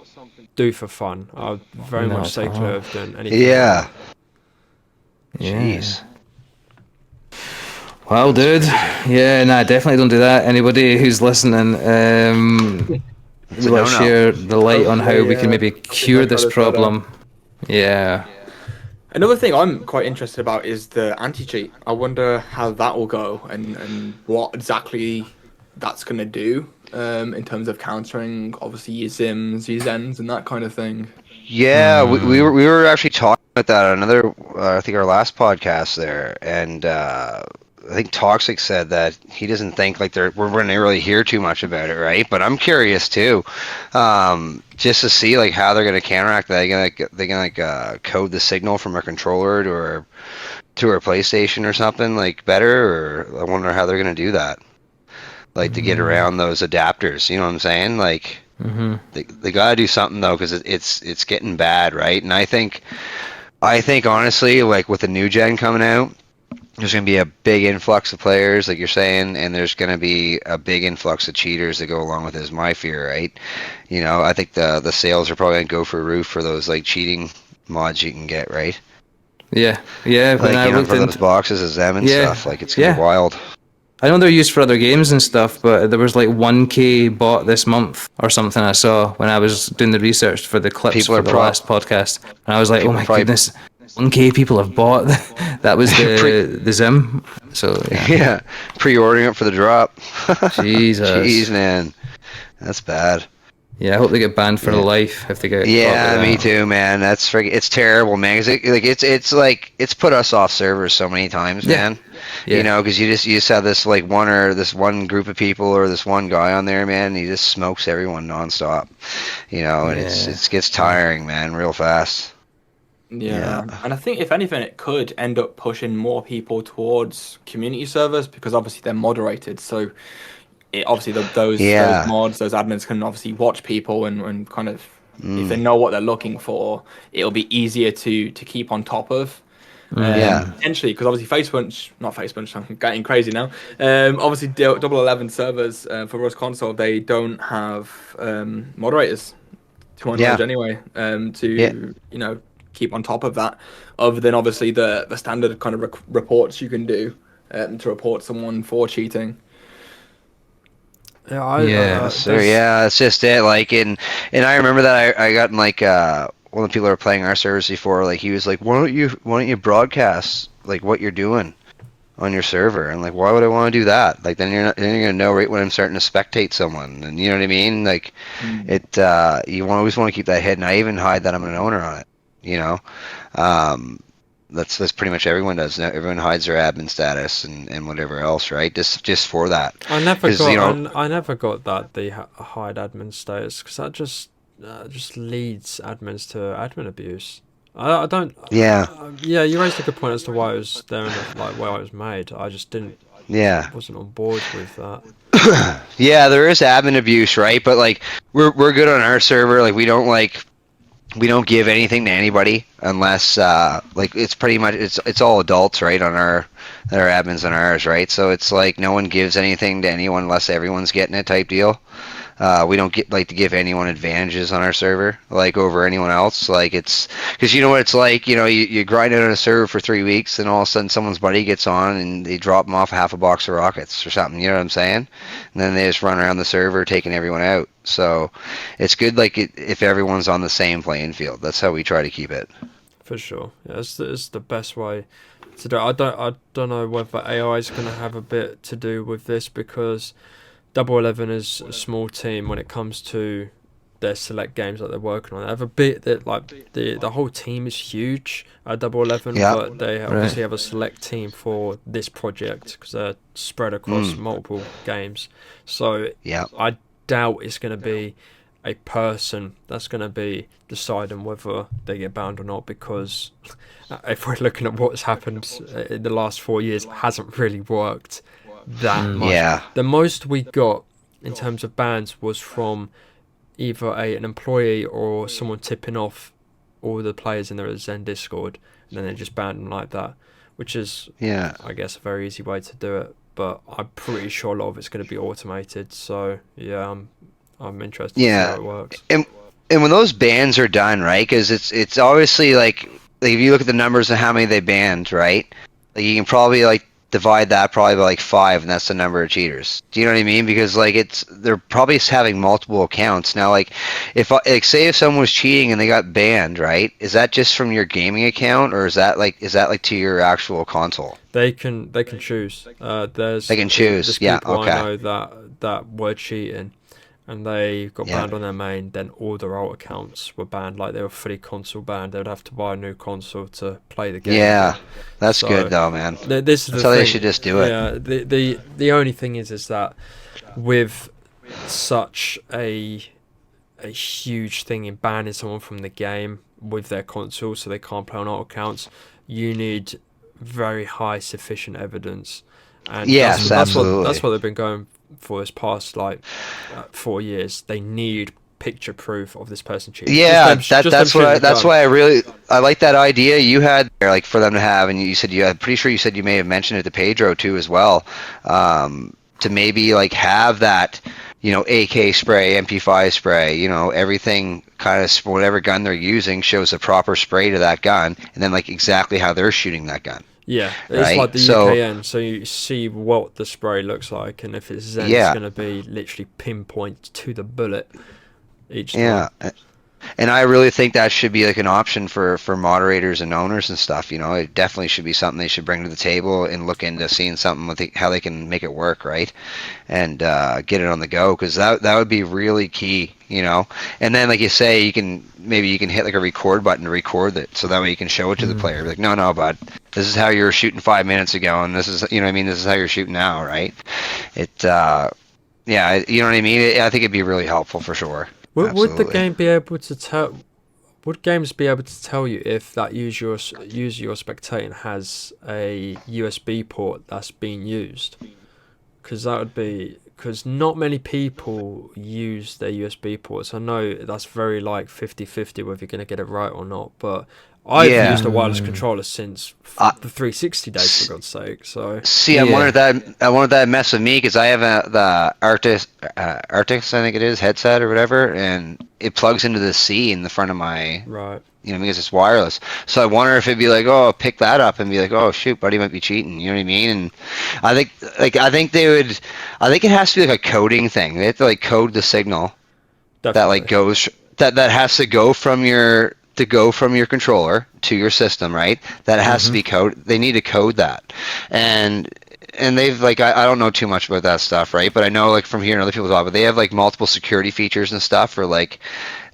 S4: do for fun. I'd very much stay clear of doing anything.
S2: Yeah.
S1: Yeah.
S2: Jeez.
S1: Well, dude, yeah, nah, definitely don't do that. Anybody who's listening, let's share the light on how we can maybe cure this problem. Yeah.
S3: Another thing I'm quite interested about is the anti-cheat. I wonder how that will go and what exactly that's going to do in terms of countering, obviously, your Zims, your Zens, and that kind of thing.
S2: Yeah, we were actually talking about that on another, I think our last podcast there, and I think Toxic said that he doesn't think like we're going to really hear too much about it, right? But I'm curious too, just to see like how they're going to counteract that. They're going to code the signal from a controller to a PlayStation or something like better, or I wonder how they're going to do that, like to get around those adapters. You know what I'm saying? Like. They gotta do something though, because it's getting bad, right? And I think honestly, like with the new gen coming out, there's gonna be a big influx of players, like you're saying, and there's gonna be a big influx of cheaters that go along with it. Is my fear, right? You know, I think the sales are probably gonna go for a roof for those like cheating mods you can get, right?
S1: Yeah. When
S2: Like
S1: I looked
S2: for
S1: into
S2: those boxes of them and stuff, like it's gonna be wild.
S1: I know they're used for other games and stuff, but there was like 1K bought this month or something I saw when I was doing the research for the clips for the last podcast. And I was like, oh my goodness, 1K people have bought. That was the Zim. So,
S2: yeah. Pre-ordering it for the drop.
S1: Jesus.
S2: Jeez, man. That's bad.
S1: Yeah, I hope they get banned for life if they get.
S2: Yeah, me too, man. That's it's terrible, man. 'Cause it's put us off servers so many times, man. Yeah. You know, because you just have this like this one group of people or this one guy on there, man. And he just smokes everyone nonstop. You know, and it gets tiring, man, real fast.
S3: Yeah, and I think if anything, it could end up pushing more people towards community servers because obviously they're moderated. So obviously those mods, those admins can obviously watch people and kind of if they know what they're looking for, it'll be easier to keep on top of. Potentially, because obviously not Facebook, I'm getting crazy now. Obviously, Double 11 servers for Rust console, they don't have moderators to my knowledge anyway. keep on top of that, other than obviously the standard kind of reports you can do to report someone for cheating.
S4: Yeah,
S2: Yeah, sir.
S4: there's
S2: Yeah, that's just it. Like, and I remember that I got in like one of the people that were playing our service before. Like, he was like, why don't you broadcast like what you're doing on your server? And like, why would I want to do that? Like, then you're gonna know right when I'm starting to spectate someone, and you know what I mean? Like, you always want to keep that hidden. I even hide that I'm an owner on it. You know, um, that's pretty much everyone does now. Everyone hides their admin status and whatever else, right? Just for that.
S4: I never
S2: 'Cause,
S4: got
S2: you know,
S4: I never got that the hide admin status, because that just leads admins to admin abuse. I don't.
S2: yeah,
S4: Yeah, you raised a good point as to why it was there and like why it was made. I just didn't
S2: yeah.
S4: wasn't on board with that.
S2: Yeah, there is admin abuse, right? But like we're good on our server. Like we don't give anything to anybody unless like it's pretty much it's all adults, right? On our admins on ours, right? So it's like no one gives anything to anyone unless everyone's getting it type deal. We don't like to give anyone advantages on our server, like over anyone else. Like it's because you know what it's like. You know, you grind out on a server for 3 weeks, and all of a sudden someone's buddy gets on and they drop them off half a box of rockets or something. You know what I'm saying? And then they just run around the server taking everyone out. So it's good, like if everyone's on the same playing field. That's how we try to keep it.
S4: For sure, yeah, it's the best way to do it. I don't know whether AI is going to have a bit to do with this, because Double 11 is a small team when it comes to their select games that they're working on. They have a bit that like the whole team is huge at Double 11,
S2: Yeah.
S4: but they obviously have a select team for this project because they're spread across multiple games. So
S2: Yeah.
S4: I doubt it's going to be a person that's going to be deciding whether they get banned or not, because if we're looking at what's happened in the last 4 years, it hasn't really worked that much.
S2: Yeah.
S4: The most we got in terms of bans was from either an employee or someone tipping off all the players in their Zen Discord, and then they just banned them like that, which is,
S2: Yeah.
S4: I guess, a very easy way to do it. But I'm pretty sure a lot of it's going to be automated. So yeah, I'm interested to see how it works.
S2: And when those bans are done, right? Because it's obviously like if you look at the numbers of how many they banned, right? Like you can probably like divide that probably by like 5, and that's the number of cheaters. Do you know what I mean? Because like they're probably having multiple accounts now. Like if like say if someone was cheating and they got banned, right? Is that just from your gaming account, or is that like to your actual console?
S4: They can choose. There's
S2: They can choose.
S4: There's
S2: Yeah.
S4: people
S2: Okay.
S4: I know that were cheating, and they got banned on their main. Then all their alt accounts were banned. Like they were fully console banned. They would have to buy a new console to play the game.
S2: Yeah, that's
S4: So,
S2: good though, man.
S4: This is
S2: That's
S4: the
S2: how
S4: thing.
S2: they should just do it.
S4: Yeah. The only thing is that with such a huge thing in banning someone from the game with their console, so they can't play on alt accounts, you need very high sufficient evidence. And
S2: Yes, absolutely.
S4: That's what they've been going for this past 4 years. They need picture proof of this person cheating.
S2: Yeah, that's why I like that idea you had there, like for them to have, and you said I'm pretty sure you said you may have mentioned it to Pedro too as well, to maybe like have that, you know, AK spray, MP5 spray, you know, everything kind of whatever gun they're using shows a proper spray to that gun, and then like exactly how they're shooting that gun.
S4: Yeah, it's
S2: right?
S4: like the
S2: So-
S4: UKN, so you see what the spray looks like, and if it's Zen,
S2: Yeah.
S4: it's going to be literally pinpoint to the bullet each time.
S2: Yeah. And I really think that should be like an option for moderators and owners and stuff. You know, it definitely should be something they should bring to the table and look into seeing something with how they can make it work, right? And get it on the go, because that would be really key, you know. And then, like you say, you can hit like a record button to record it, so that way you can show it to the player. Be like, no, bud, this is how you were shooting 5 minutes ago, and this is, you know what I mean, this is how you're shooting now, right? Yeah, you know what I mean. I think it'd be really helpful for sure.
S4: Would the
S2: Absolutely.
S4: game be able to tell? Would games be able to tell you if that user you're spectating has a USB port that's being used? Because that would be, because not many people use their USB ports. I know that's very like 50-50 whether you're going to get it right or not, but I've
S2: Yeah.
S4: used a wireless controller since the 360 days, for God's sake. So
S2: See, I wanted that mess with me because I have the Arctis, I think it is, headset or whatever, and it plugs into the C in the front of my
S4: right,
S2: You know, because it's wireless. So I wonder if it'd be like, oh, pick that up and be like, oh shoot, buddy might be cheating. You know what I mean? And I think they would. I think it has to be like a coding thing. They have to like code the signal that like
S4: Definitely.
S2: goes that has to go from your controller to your system, right? That has to be code. They need to code that, and they've like I don't know too much about that stuff, right? But I know like from hearing other people talk, but they have like multiple security features and stuff for like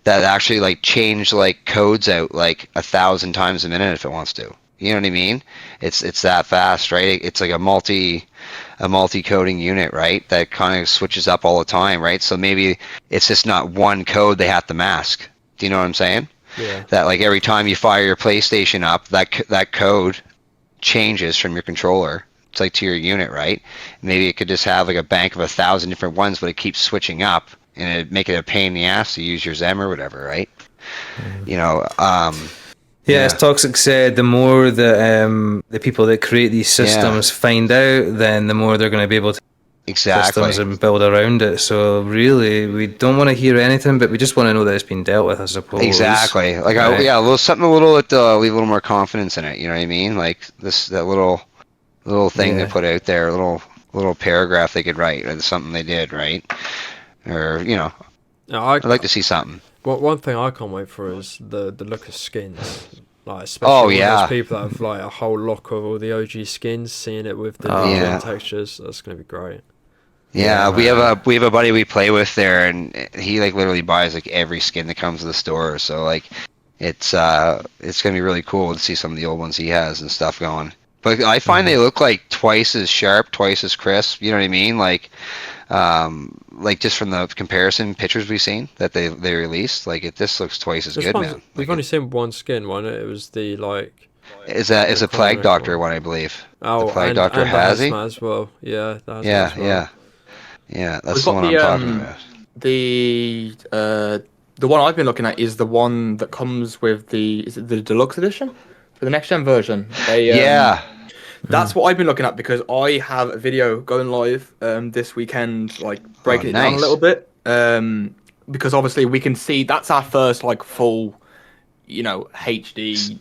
S2: that actually like change like codes out like 1,000 times a minute if it wants to. You know what I mean? It's that fast, right? It's like a multi coding unit, right? That kind of switches up all the time, right? So maybe it's just not one code they have to mask. Do you know what I'm saying?
S4: Yeah.
S2: That like every time you fire your PlayStation up, that code changes from your controller. It's like to your unit, right? Maybe it could just have like a bank of 1,000 different ones, but it keeps switching up, and it make it a pain in the ass to use your Zem or whatever, right? You know,
S1: Yeah, as Toxic said, the more the people that create these systems find out, then the more they're going to be able to
S2: exactly.
S1: systems and build around it. So really, we don't want to hear anything, but we just want to know that it's been dealt with, I suppose.
S2: Exactly. Like
S1: Right.
S2: a little something a little that leave a little more confidence in it. You know what I mean? Like that little thing they put out there, a little paragraph they could write, or something they did, right? Or you know,
S4: Now,
S2: I'd like to see something.
S4: one thing I can't wait for is the look of skins. Like,
S2: Oh,
S4: especially all
S2: yeah.
S4: those people that have like a whole lock of all the OG skins, seeing it with the
S1: Oh.
S4: new
S2: Yeah.
S4: gen textures. That's gonna be great.
S2: Yeah,
S1: Yeah,
S2: we have a buddy we play with there, and he like literally buys like every skin that comes to the store. So like, it's gonna be really cool to see some of the old ones he has and stuff going. But I find they look like twice as sharp, twice as crisp. You know what I mean? Like just from the comparison pictures we've seen that they released, like it just looks twice as
S4: This
S2: good,
S4: one's,
S2: man.
S4: we've
S2: Like
S4: only seen one skin, wasn't it? It was the like.
S2: it's a Plague
S4: iconic
S2: Doctor
S4: one.
S2: one, I believe.
S4: Oh,
S2: The Plague
S4: and,
S2: Doctor
S4: and
S2: has he?
S4: Hazmat as well. Yeah, the Hazmat
S2: Yeah,
S4: as well.
S2: yeah. That's
S3: We've
S2: the
S3: got
S2: one I'm talking about.
S3: The one I've been looking at is the one that comes with is it the deluxe edition for the next gen version?
S2: Yeah.
S3: That's what I've been looking at because I have a video going live this weekend, like breaking it down a
S2: nice.
S3: little bit. Because obviously we can see that's our first like full, HD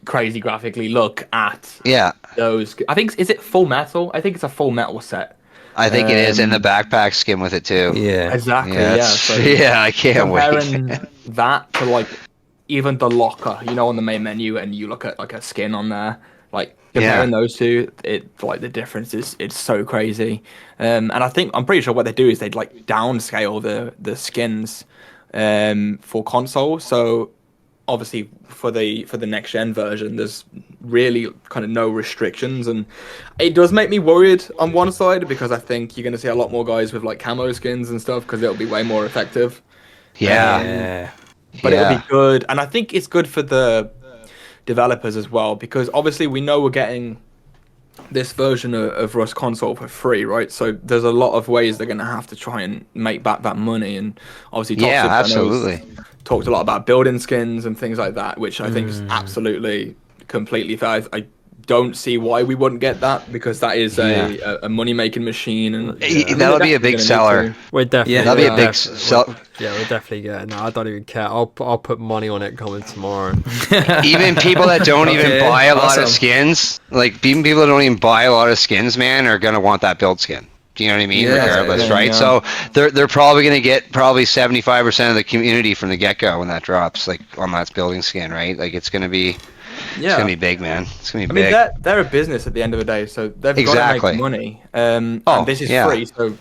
S3: crazy graphically look at
S2: Yeah.
S3: those. I think is it full metal? I think it's a full metal set.
S2: I think it is, and the backpack skin with it too.
S1: Yeah.
S3: Exactly.
S2: Yeah,
S3: Yeah.
S2: that's-
S3: So
S2: yeah, I can't wait.
S3: comparing that to like even the locker, on the main menu, and you look at like a skin on there, like comparing those two, it like the difference is it's so crazy. And I'm pretty sure what they do is they'd like downscale the skins for console. So obviously for the next gen version, there's really kind of no restrictions, and it does make me worried on one side because I think you're going to see a lot more guys with like camo skins and stuff because it'll be way more effective.
S2: Yeah.
S1: Yeah.
S3: But
S2: Yeah.
S3: it'll be good, and I think it's good for the developers as well because obviously we know we're getting this version of Rust console for free, right? So there's a lot of ways they're going to have to try and make back that money, and obviously
S2: Yeah,
S3: Toxic, I know,
S2: absolutely.
S3: talked a lot about building skins and things like that, which I think is absolutely completely fair. I don't see why we wouldn't get that because that is a money making machine, and
S2: That'll be a big seller.
S4: We're definitely.
S1: Yeah.
S2: That'll be a
S3: Yeah.
S2: big sell.
S4: Yeah, we're definitely getting that. I don't even care. I'll put money on it coming tomorrow.
S2: Even people that don't even
S1: Okay,
S2: buy a lot of
S1: awesome.
S2: skins, like even people that don't even buy a lot of skins, man, are gonna want that build skin. Do you know what I mean?
S1: Yeah,
S2: Regardless,
S3: yeah,
S2: right?
S3: yeah.
S2: So they're probably gonna get 75% of the community from the get go when that drops, like on that building skin, right? Like it's gonna be big, man. It's gonna be
S3: I mean,
S2: big.
S3: they're a business at the end of the day, so they've got
S2: Exactly.
S3: to make money. And
S2: Oh,
S3: this is
S2: yeah.
S3: free, so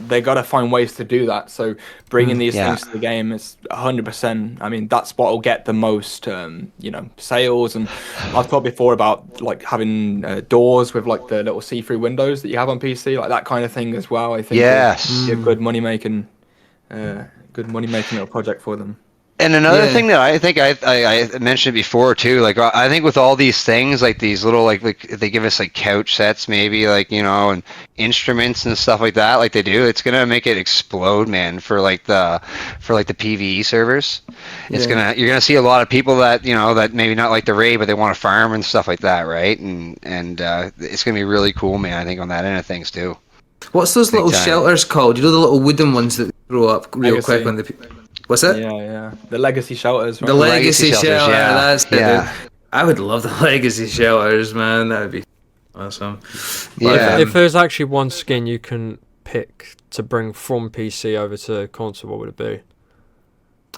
S3: they got to find ways to do that. So bringing these
S2: Yeah.
S3: things to the game is 100%. I mean, that's what will get the most, sales. And I've talked before about like having doors with like the little see-through windows that you have on PC, like that kind of thing as well. I think
S2: Yes.
S3: will be a good money-making little project for them.
S2: And another
S1: Yeah.
S2: thing that I think I mentioned before too, like I think with all these things, like these little like they give us like couch sets maybe, like and instruments and stuff like that, like they do, it's gonna make it explode, man, for the PvE servers. You're gonna see a lot of people that that maybe not like the raid, but they want to farm and stuff like that, right? And it's gonna be really cool, man. I think on that end of things too.
S1: What's those little
S2: time.
S1: shelters called? You know the little wooden ones that throw up real
S3: Legacy.
S1: quick when the What's that?
S3: Yeah. The legacy shelters. Right?
S1: The legacy
S2: shelters,
S1: shelter.
S2: yeah.
S1: That's it.
S2: Yeah.
S1: Dude. I would love the legacy shelters, man. That would be awesome.
S2: Yeah.
S4: If there's actually one skin you can pick to bring from PC over to console, what would it be?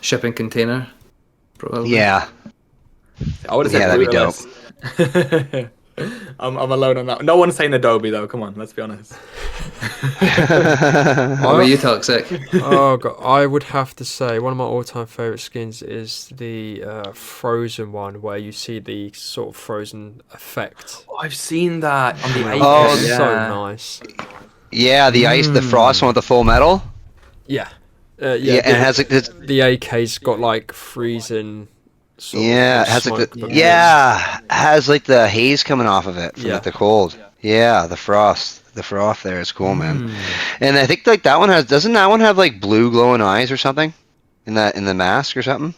S1: Shipping container. Probably.
S2: Yeah.
S3: I would have said
S2: Yeah, that'd be
S3: dope. I'm alone on that. No one's saying Adobe though. Come on, let's be honest.
S1: What about you, Toxic?
S4: Oh god, I would have to say one of my all-time favorite skins is the Frozen one, where you see the sort of frozen effect.
S3: Oh, I've seen that on the
S2: Oh,
S4: It's
S3: yeah.
S4: so nice.
S2: Yeah, the ice, the frost one with the full metal.
S4: Yeah,
S2: Yeah, and it has like this.
S4: the AK's got like freezing. Sort
S2: Yeah,
S4: of
S2: it has like
S4: smoke
S2: the,
S4: bubbles.
S2: yeah, has like the haze coming off of it from
S4: Yeah.
S2: like the cold. Yeah, the frost there is cool, man. And I think like that one doesn't that one have like blue glowing eyes or something in the mask or something?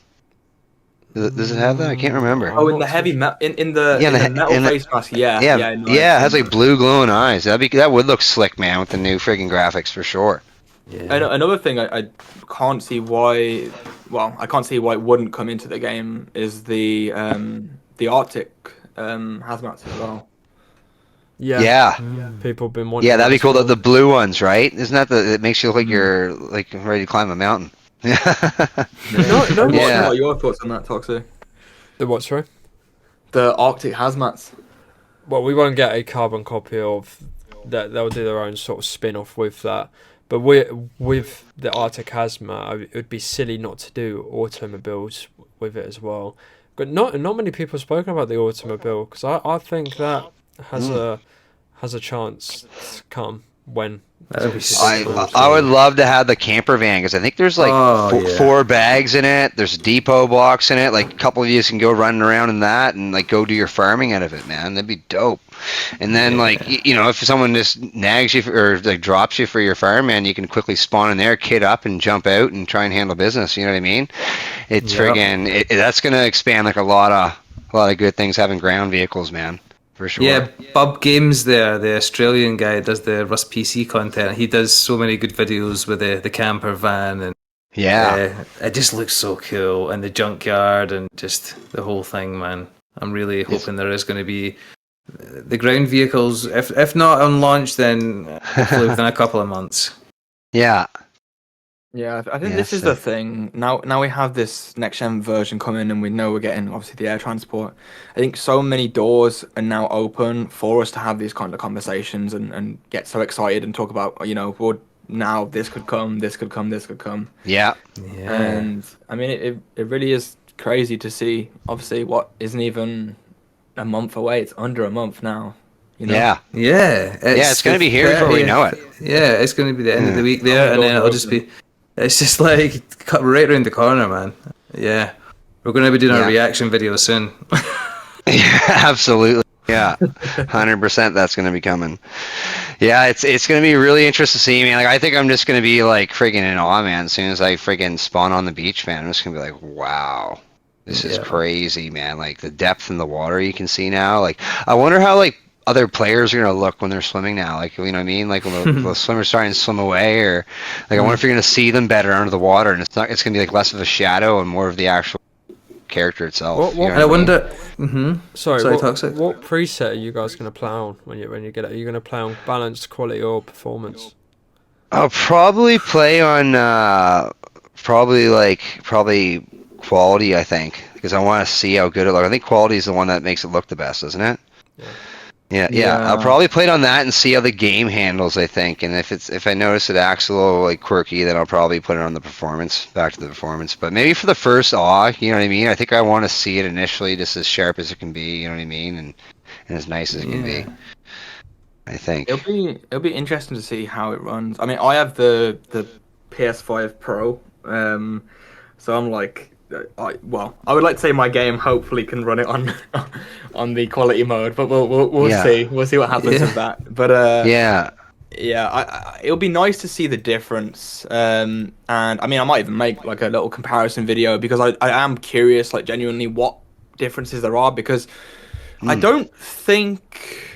S2: Does it have that? I can't remember.
S3: Oh, in the heavy metal, in the
S2: Yeah,
S3: metal face mask. Yeah.
S2: Yeah,
S3: no,
S2: yeah, it has like blue glowing eyes. That would look slick, man, with the new friggin' graphics for sure.
S3: Another thing I can't see why. Well, I can't see why it wouldn't come into the game is the Arctic hazmats as well.
S2: Yeah.
S4: People have been wanting.
S2: Yeah, that'd be
S4: that
S2: cool.
S4: as well.
S2: The blue ones, right? Isn't that it makes you look like you're like ready to climb a mountain?
S3: No,
S2: Yeah.
S3: What are your thoughts on that, Toxic?
S4: The what, sorry?
S3: The Arctic hazmats.
S4: Well, we won't get a carbon copy of that. They'll do their own sort of spin-off with that. But with the Arctic Hazmat, it would be silly not to do automobiles with it as well. But not many people have spoken about the automobile, because I think that has a chance to come when.
S1: That'd be
S2: I would love to have the camper van because I think there's like four bags in it. There's a depot box in it. Like a couple of you can go running around in that and like go do your farming out of it, man. That'd be dope. And then like if someone just nags you or like drops you for your farm, man, you can quickly spawn in there, kit up, and jump out and try and handle business. You know what I mean? It's friggin' that's gonna expand like a lot of good things having ground vehicles, man. For sure.
S1: Yeah, Bub Games there, the Australian guy, does the Rust PC content. He does so many good videos with the camper van, and it just looks so cool, and the junkyard, and just the whole thing, man. I'm really hoping there is going to be the ground vehicles, if not on launch, then hopefully within a couple of months.
S2: Yeah.
S3: Yeah, I think this is the thing. Now we have this next gen version coming, and we know we're getting obviously the air transport. I think so many doors are now open for us to have these kind of conversations and get so excited and talk about, well, now this could come, this could come, this could come.
S2: Yeah.
S3: And I mean, it really is crazy to see. Obviously, what isn't even a month away. It's under a month now.
S2: Yeah.
S1: Yeah.
S2: It's going to be here before we know it.
S1: Yeah, it's going to be the end of the week there, and then it'll just be. It's just like cut right around the corner, man. Yeah. We're going to be doing our reaction video soon.
S2: Yeah, absolutely. Yeah. 100% that's going to be coming. Yeah, it's going to be really interesting to see, man. Like, I think I'm just going to be like friggin' in awe, man. As soon as I friggin' spawn on the beach, man, I'm just going to be like, wow. This is crazy, man. Like the depth in the water you can see now. Like, I wonder how like other players are gonna look when they're swimming now. Like, you know what I mean? Like when the swimmers starting to swim away, or like I wonder if you're gonna see them better under the water, and it's gonna be like less of a shadow and more of the actual character itself.
S1: I wonder.
S4: Sorry,
S1: Toxic.
S4: what preset are you guys gonna play on when you get it? Are you gonna play on balanced quality or performance?
S2: I'll probably play on probably quality, I think, because I want to see how good it looks. I think quality is the one that makes it look the best, isn't it? Yeah. I'll probably play it on that and see how the game handles, I think. And if I notice it acts a little like quirky, then I'll probably put it on the performance, back to the performance. But maybe for the first awe, you know what I mean? I think I want to see it initially just as sharp as it can be, you know what I mean? And as nice as it can be. I think.
S3: It'll be interesting to see how it runs. I mean, I have the PS5 Pro, so I'm like, I would like to say my game hopefully can run it on the quality mode, but we'll see. We'll see what happens with that. But it'll be nice to see the difference. And I mean, I might even make like a little comparison video because I am curious, like genuinely, what differences there are, because I don't think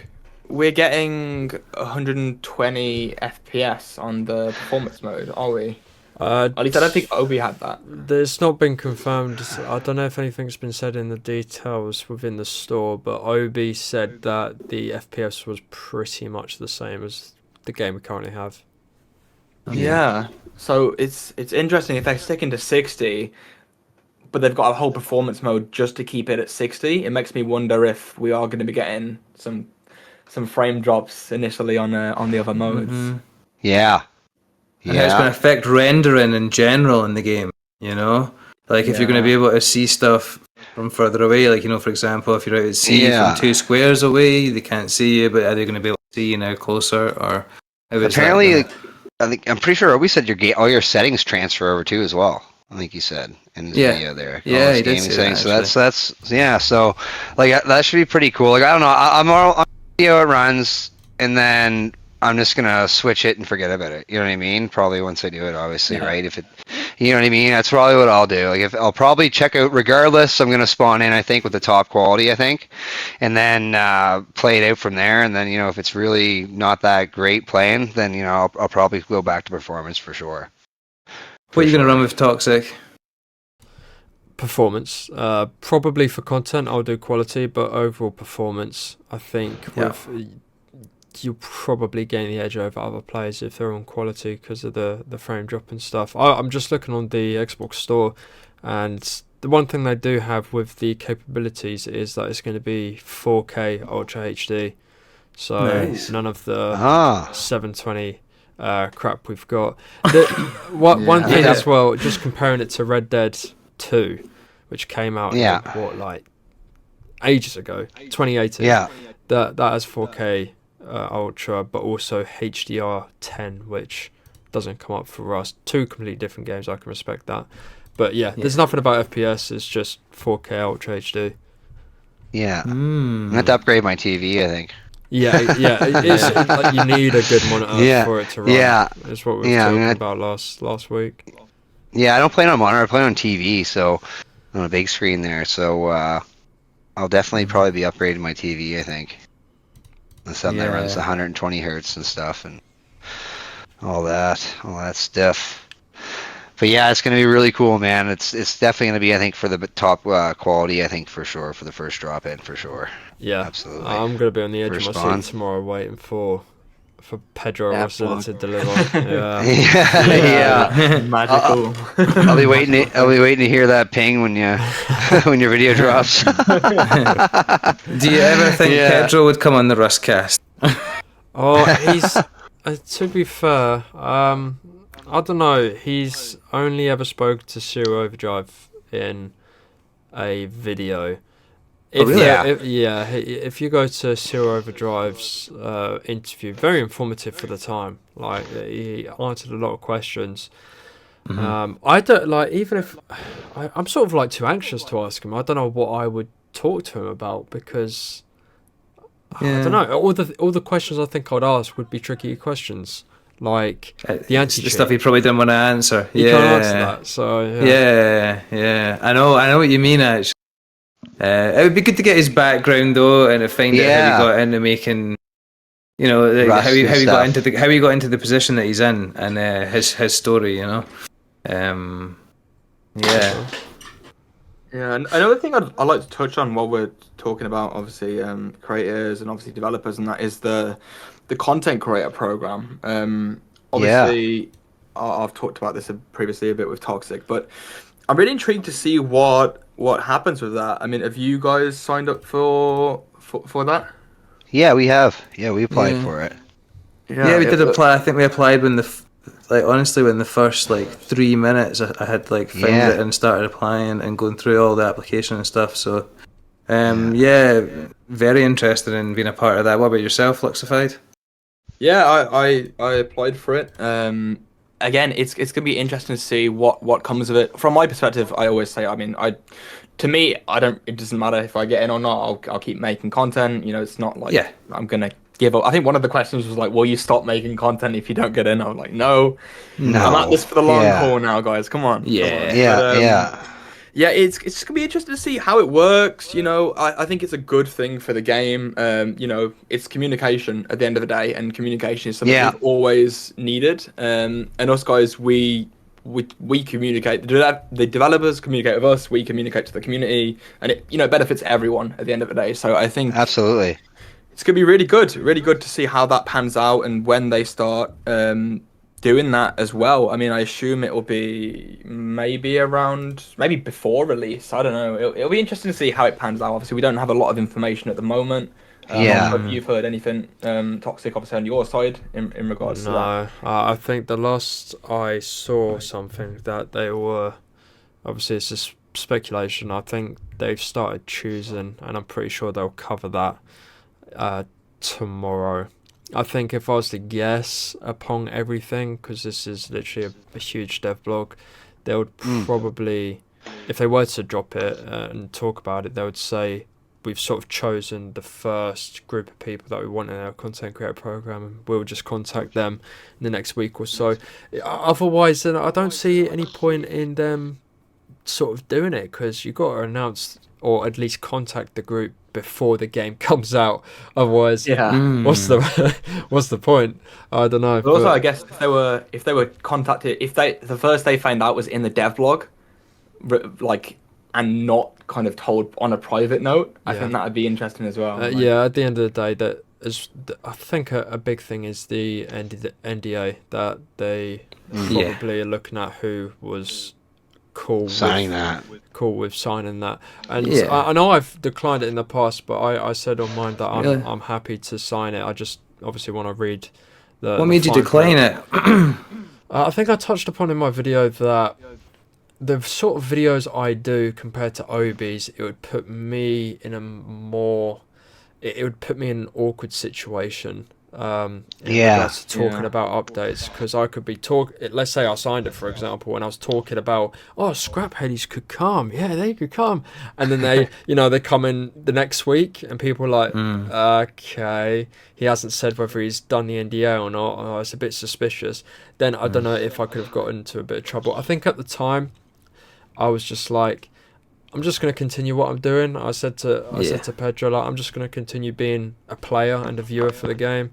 S3: we're getting 120 FPS on the performance mode, are we? At least I don't think Obie had that.
S4: There's not been confirmed. I don't know if anything's been said in the details within the store, but Obie said that the FPS was pretty much the same as the game we currently have.
S3: Yeah. So it's interesting if they're sticking to 60, but they've got a whole performance mode just to keep it at 60. It makes me wonder if we are going to be getting some frame drops initially on the other modes.
S2: Yeah.
S1: And how it's going to affect rendering in general in the game, you know? Like, if you're going to be able to see stuff from further away, like, you know, for example, if you're out at sea from 2 squares away, they can't see you, but are they going to be able to see you now closer? Or
S2: apparently, I'm pretty sure Obie said all your settings transfer over too as well. I think he said in his video there.
S1: Yeah, he did say that,
S2: so that's so like that should be pretty cool. Like, I don't know, I'm video it runs, and then I'm just gonna switch it and forget about it. You know what I mean? Probably once I do it, obviously, right? If it, you know what I mean? That's probably what I'll do. Like, if I'll probably check out, regardless, I'm gonna spawn in, I think, with the top quality, I think, and then play it out from there. And then, you know, if it's really not that great playing, then, you know, I'll probably go back to performance for sure.
S1: What are you gonna run with Toxic?
S4: Performance. Probably for content, I'll do quality, but overall performance, I think you'll probably gain the edge over other players if they're on quality because of the frame drop and stuff. I'm just looking on the Xbox store, and the one thing they do have with the capabilities is that it's going to be 4K Ultra HD. So none of the 720 crap we've got. One thing as well, just comparing it to Red Dead 2, which came out like ages ago, 2018. That has 4K Ultra, but also HDR10, which doesn't come up for us. 2 completely different games. I can respect that, but there's nothing about FPS. It's just 4K Ultra HD.
S2: I'm going to upgrade my TV, I think.
S4: It's like you need a good monitor for it to run. It's what we were talking about last week.
S2: I don't play it on monitor, I play it on TV, so on a big screen there, so I'll definitely probably be upgrading my TV, I think. The something that runs 120 hertz and stuff, and all that stuff. But yeah, it's gonna be really cool, man. It's definitely gonna be, I think, for the top quality, I think, for sure, for the first drop in, for sure. Yeah, absolutely.
S4: I'm gonna be on the edge of my seat tomorrow, waiting for Pedro Rossi to deliver.
S3: Magical.
S2: I'll be waiting to hear that ping when you when your video drops.
S1: Do you ever think Pedro would come on the Rustcast?
S4: He's to be fair, I don't know. He's only ever spoke to Zero Overdrive in a video. If you go to Zero Overdrive's interview, very informative for the time. Like, he answered a lot of questions. I don't like, even if I'm sort of like too anxious to ask him. I don't know what I would talk to him about, because I don't know. All the questions I think I'd ask would be tricky questions. Like the anti-cheat.
S1: The stuff he probably didn't want to answer.
S4: He can't answer that. So
S1: I know what you mean, actually. It would be good to get his background though, and to find out how he got into making, you know, like how he got into the position that he's in, and his story, you know. And
S3: another thing I'd like to touch on while we're talking about, obviously, creators and obviously developers, and that is the content creator program. Obviously, I've talked about this previously a bit with Toxic, but I'm really intrigued to see what happens with that. I mean, have you guys signed up for that?
S2: Yeah, we have. Yeah, we applied for it.
S1: Yeah, we did apply. I think we applied when when the first 3 minutes I had found it and started applying and going through all the application and stuff. So, very interested in being a part of that. What about yourself, Fluxified?
S3: Yeah, I applied for it. Again, it's gonna be interesting to see what comes of it. From my perspective, I always say, to me, it doesn't matter if I get in or not. I'll keep making content. You know, it's not like I'm gonna give up. I think one of the questions was will you stop making content if you don't get in? I was like, no. I'm at this for the long haul now, guys. Come on. Yeah, it's just gonna be interesting to see how it works. You know, I think it's a good thing for the game. You know, it's communication at the end of the day, and communication is something we've always needed. And us guys, we we communicate. The developers communicate with us. We communicate to the community, and it benefits everyone at the end of the day. So I think
S2: Absolutely.
S3: it's gonna be really good to see how that pans out and when they start doing that as well. I mean, I assume it will be maybe before release. I don't know. It'll be interesting to see how it pans out. Obviously, we don't have a lot of information at the moment. I don't
S2: Yeah.
S3: know if you've heard anything toxic, obviously, on your side in regards to that.
S4: No, I think the last I saw something that they were, obviously it's just speculation. I think they've started choosing, and I'm pretty sure they'll cover that tomorrow. I think if I was to guess upon everything, because this is literally a huge dev blog, they would probably, if they were to drop it and talk about it, they would say, we've sort of chosen the first group of people that we want in our content creator program, and we'll just contact them in the next week or so. Otherwise, then I don't see any point in them sort of doing it, because you've got to announce or at least contact the group before the game comes out. Otherwise, what's the point? I don't know.
S3: But also, I guess if they were contacted, the first they found out was in the dev blog, and not kind of told on a private note, I think that would be interesting as well.
S4: Yeah, at the end of the day, I think a big thing is the NDA that they probably are looking at who was cool with signing that. And I know I've declined it in the past, but I said on mine that I'm happy to sign it. I just obviously want to read the.
S1: What made you decline it?
S4: I think I touched upon in my video that the sort of videos I do compared to Obie's, it would put me in it would put me in an awkward situation. In regards to talking about updates, because I could be let's say I signed it, for example, and I was talking about, scrap headies could come, they could come, and then they they come in the next week and people are like, okay, he hasn't said whether he's done the NDA or not, it's a bit suspicious. Then I don't know if I could have gotten into a bit of trouble. I think at the time I was just like, I'm just going to continue what I'm doing. I said to Pedro, like, I'm just going to continue being a player and a viewer for the game.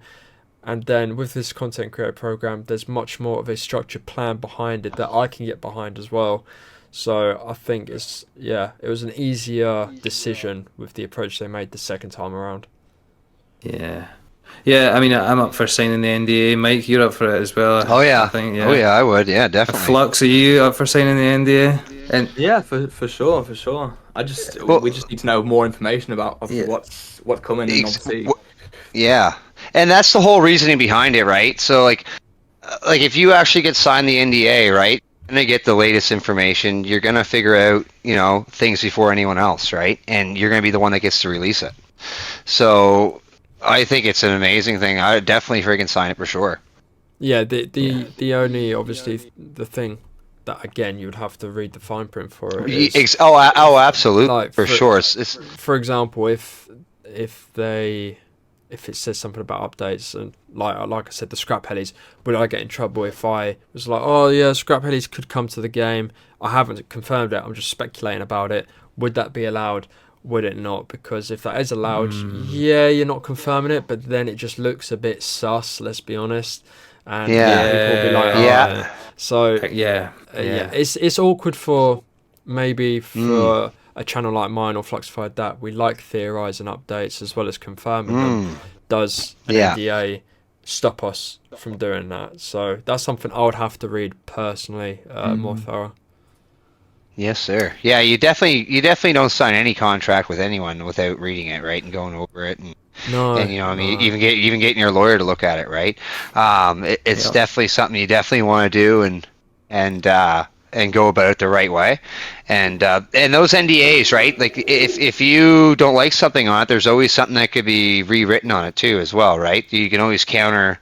S4: And then with this content creator program, there's much more of a structured plan behind it that I can get behind as well. So I think it was an easier decision with the approach they made the second time around.
S1: Yeah, I mean, I'm up for signing the NDA. Mike, you're up for it as well. I think,
S2: Oh yeah, I would. Yeah, definitely.
S1: Flux, are you up for signing the NDA? And
S3: yeah, for sure. We just need to know more information about what's coming, and obviously.
S2: Yeah, and that's the whole reasoning behind it, right? So like if you actually get signed the NDA, right, and they get the latest information, you're gonna figure out things before anyone else, right? And you're gonna be the one that gets to release it. So I think it's an amazing thing. I would definitely freaking sign it for sure.
S4: Yeah, the only, obviously, the thing that, again, you would have to read the fine print for it is,
S2: absolutely, like, for sure. It's,
S4: for example, if it says something about updates, and like I said, the scrap helis, would I get in trouble if I was like, scrap helis could come to the game, I haven't confirmed it, I'm just speculating about it, would that be allowed? Would it not? Because if that is allowed, you're not confirming it, but then it just looks a bit sus, let's be honest. And people will be like, So it's awkward for a channel like mine or Fluxified that we like theorising updates as well as confirming them. Does an NDA stop us from doing that? So that's something I would have to read personally, more thorough.
S2: Yes, sir. Yeah, you definitely don't sign any contract with anyone without reading it, right, and going over it, and even getting your lawyer to look at it, right? It's definitely something you definitely want to do, and go about it the right way, and those NDAs, right? Like if you don't like something on it, there's always something that could be rewritten on it too, as well, right? You can always counter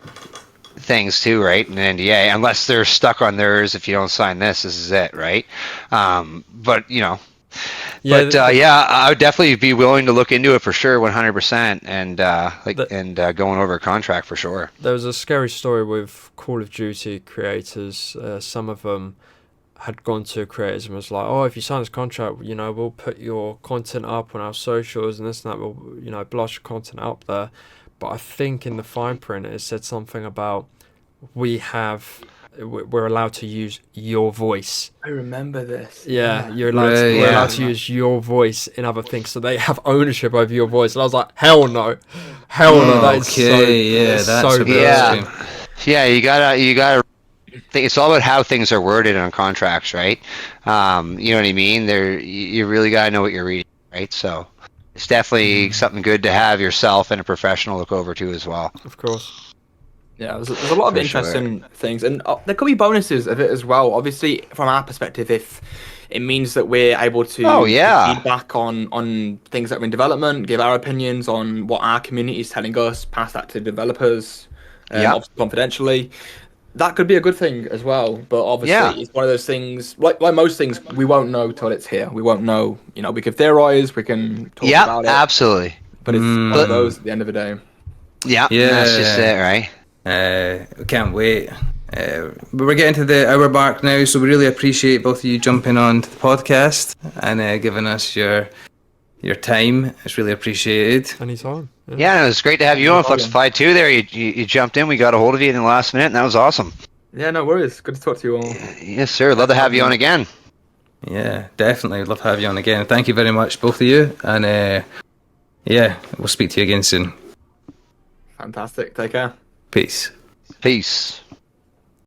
S2: things too, right? In an NDA, unless they're stuck on theirs. If you don't sign this is it, right? But I would definitely be willing to look into it for sure, 100%, and going over a contract for sure.
S4: There was a scary story with Call of Duty creators. Some of them had gone to creators and was like, if you sign this contract, we'll put your content up on our socials and this and that, we'll blast your content up there. But I think in the fine print it said something about, we have we're allowed to use your voice.
S3: I remember this.
S4: Yeah, you're allowed.
S1: Right,
S4: We're
S1: yeah.
S4: allowed to use your voice in other things, so they have ownership over your voice. And I was like, hell no, hell no. That is
S1: Okay,
S4: so,
S1: yeah,
S4: that's
S1: that's a
S4: so
S1: bit
S4: good.
S2: Yeah. Yeah, you gotta. It's all about how things are worded on contracts, right? You know what I mean? You really gotta know what you're reading, right? So it's definitely something good to have yourself and a professional look over to as well.
S4: Of course.
S3: Yeah, there's a lot of
S2: For sure.
S3: interesting things, and there could be bonuses of it as well. Obviously, from our perspective, if it means that we're able to
S2: Oh, yeah.
S3: give feedback on things that are in development, give our opinions on what our community is telling us, pass that to developers,
S2: Yeah.
S3: obviously confidentially, that could be a good thing as well. But obviously,
S2: Yeah.
S3: it's one of those things, like most things, we won't know till it's here. We won't know. You know, we can theorize, we can talk
S2: Yeah,
S3: about it,
S2: absolutely.
S3: but it's one of those at the end of the day.
S2: Yeah,
S1: Yeah.
S2: that's just it, right?
S1: Can't wait. But we're getting to the hour mark now, so we really appreciate both of you jumping on to the podcast and giving us your time. It's really appreciated.
S4: Anytime.
S2: Yeah, and it was great to have you on
S3: problem.
S2: Fluxified too. There, you jumped in. We got a hold of you in the last minute, and that was awesome.
S3: Yeah, no worries. Good to talk to you all.
S2: Yes, sir. Love to have you on again.
S1: Yeah, definitely. I'd love to have you on again. Thank you very much, both of you. And yeah, we'll speak to you again soon.
S3: Fantastic. Take care.
S1: Peace.
S2: Peace.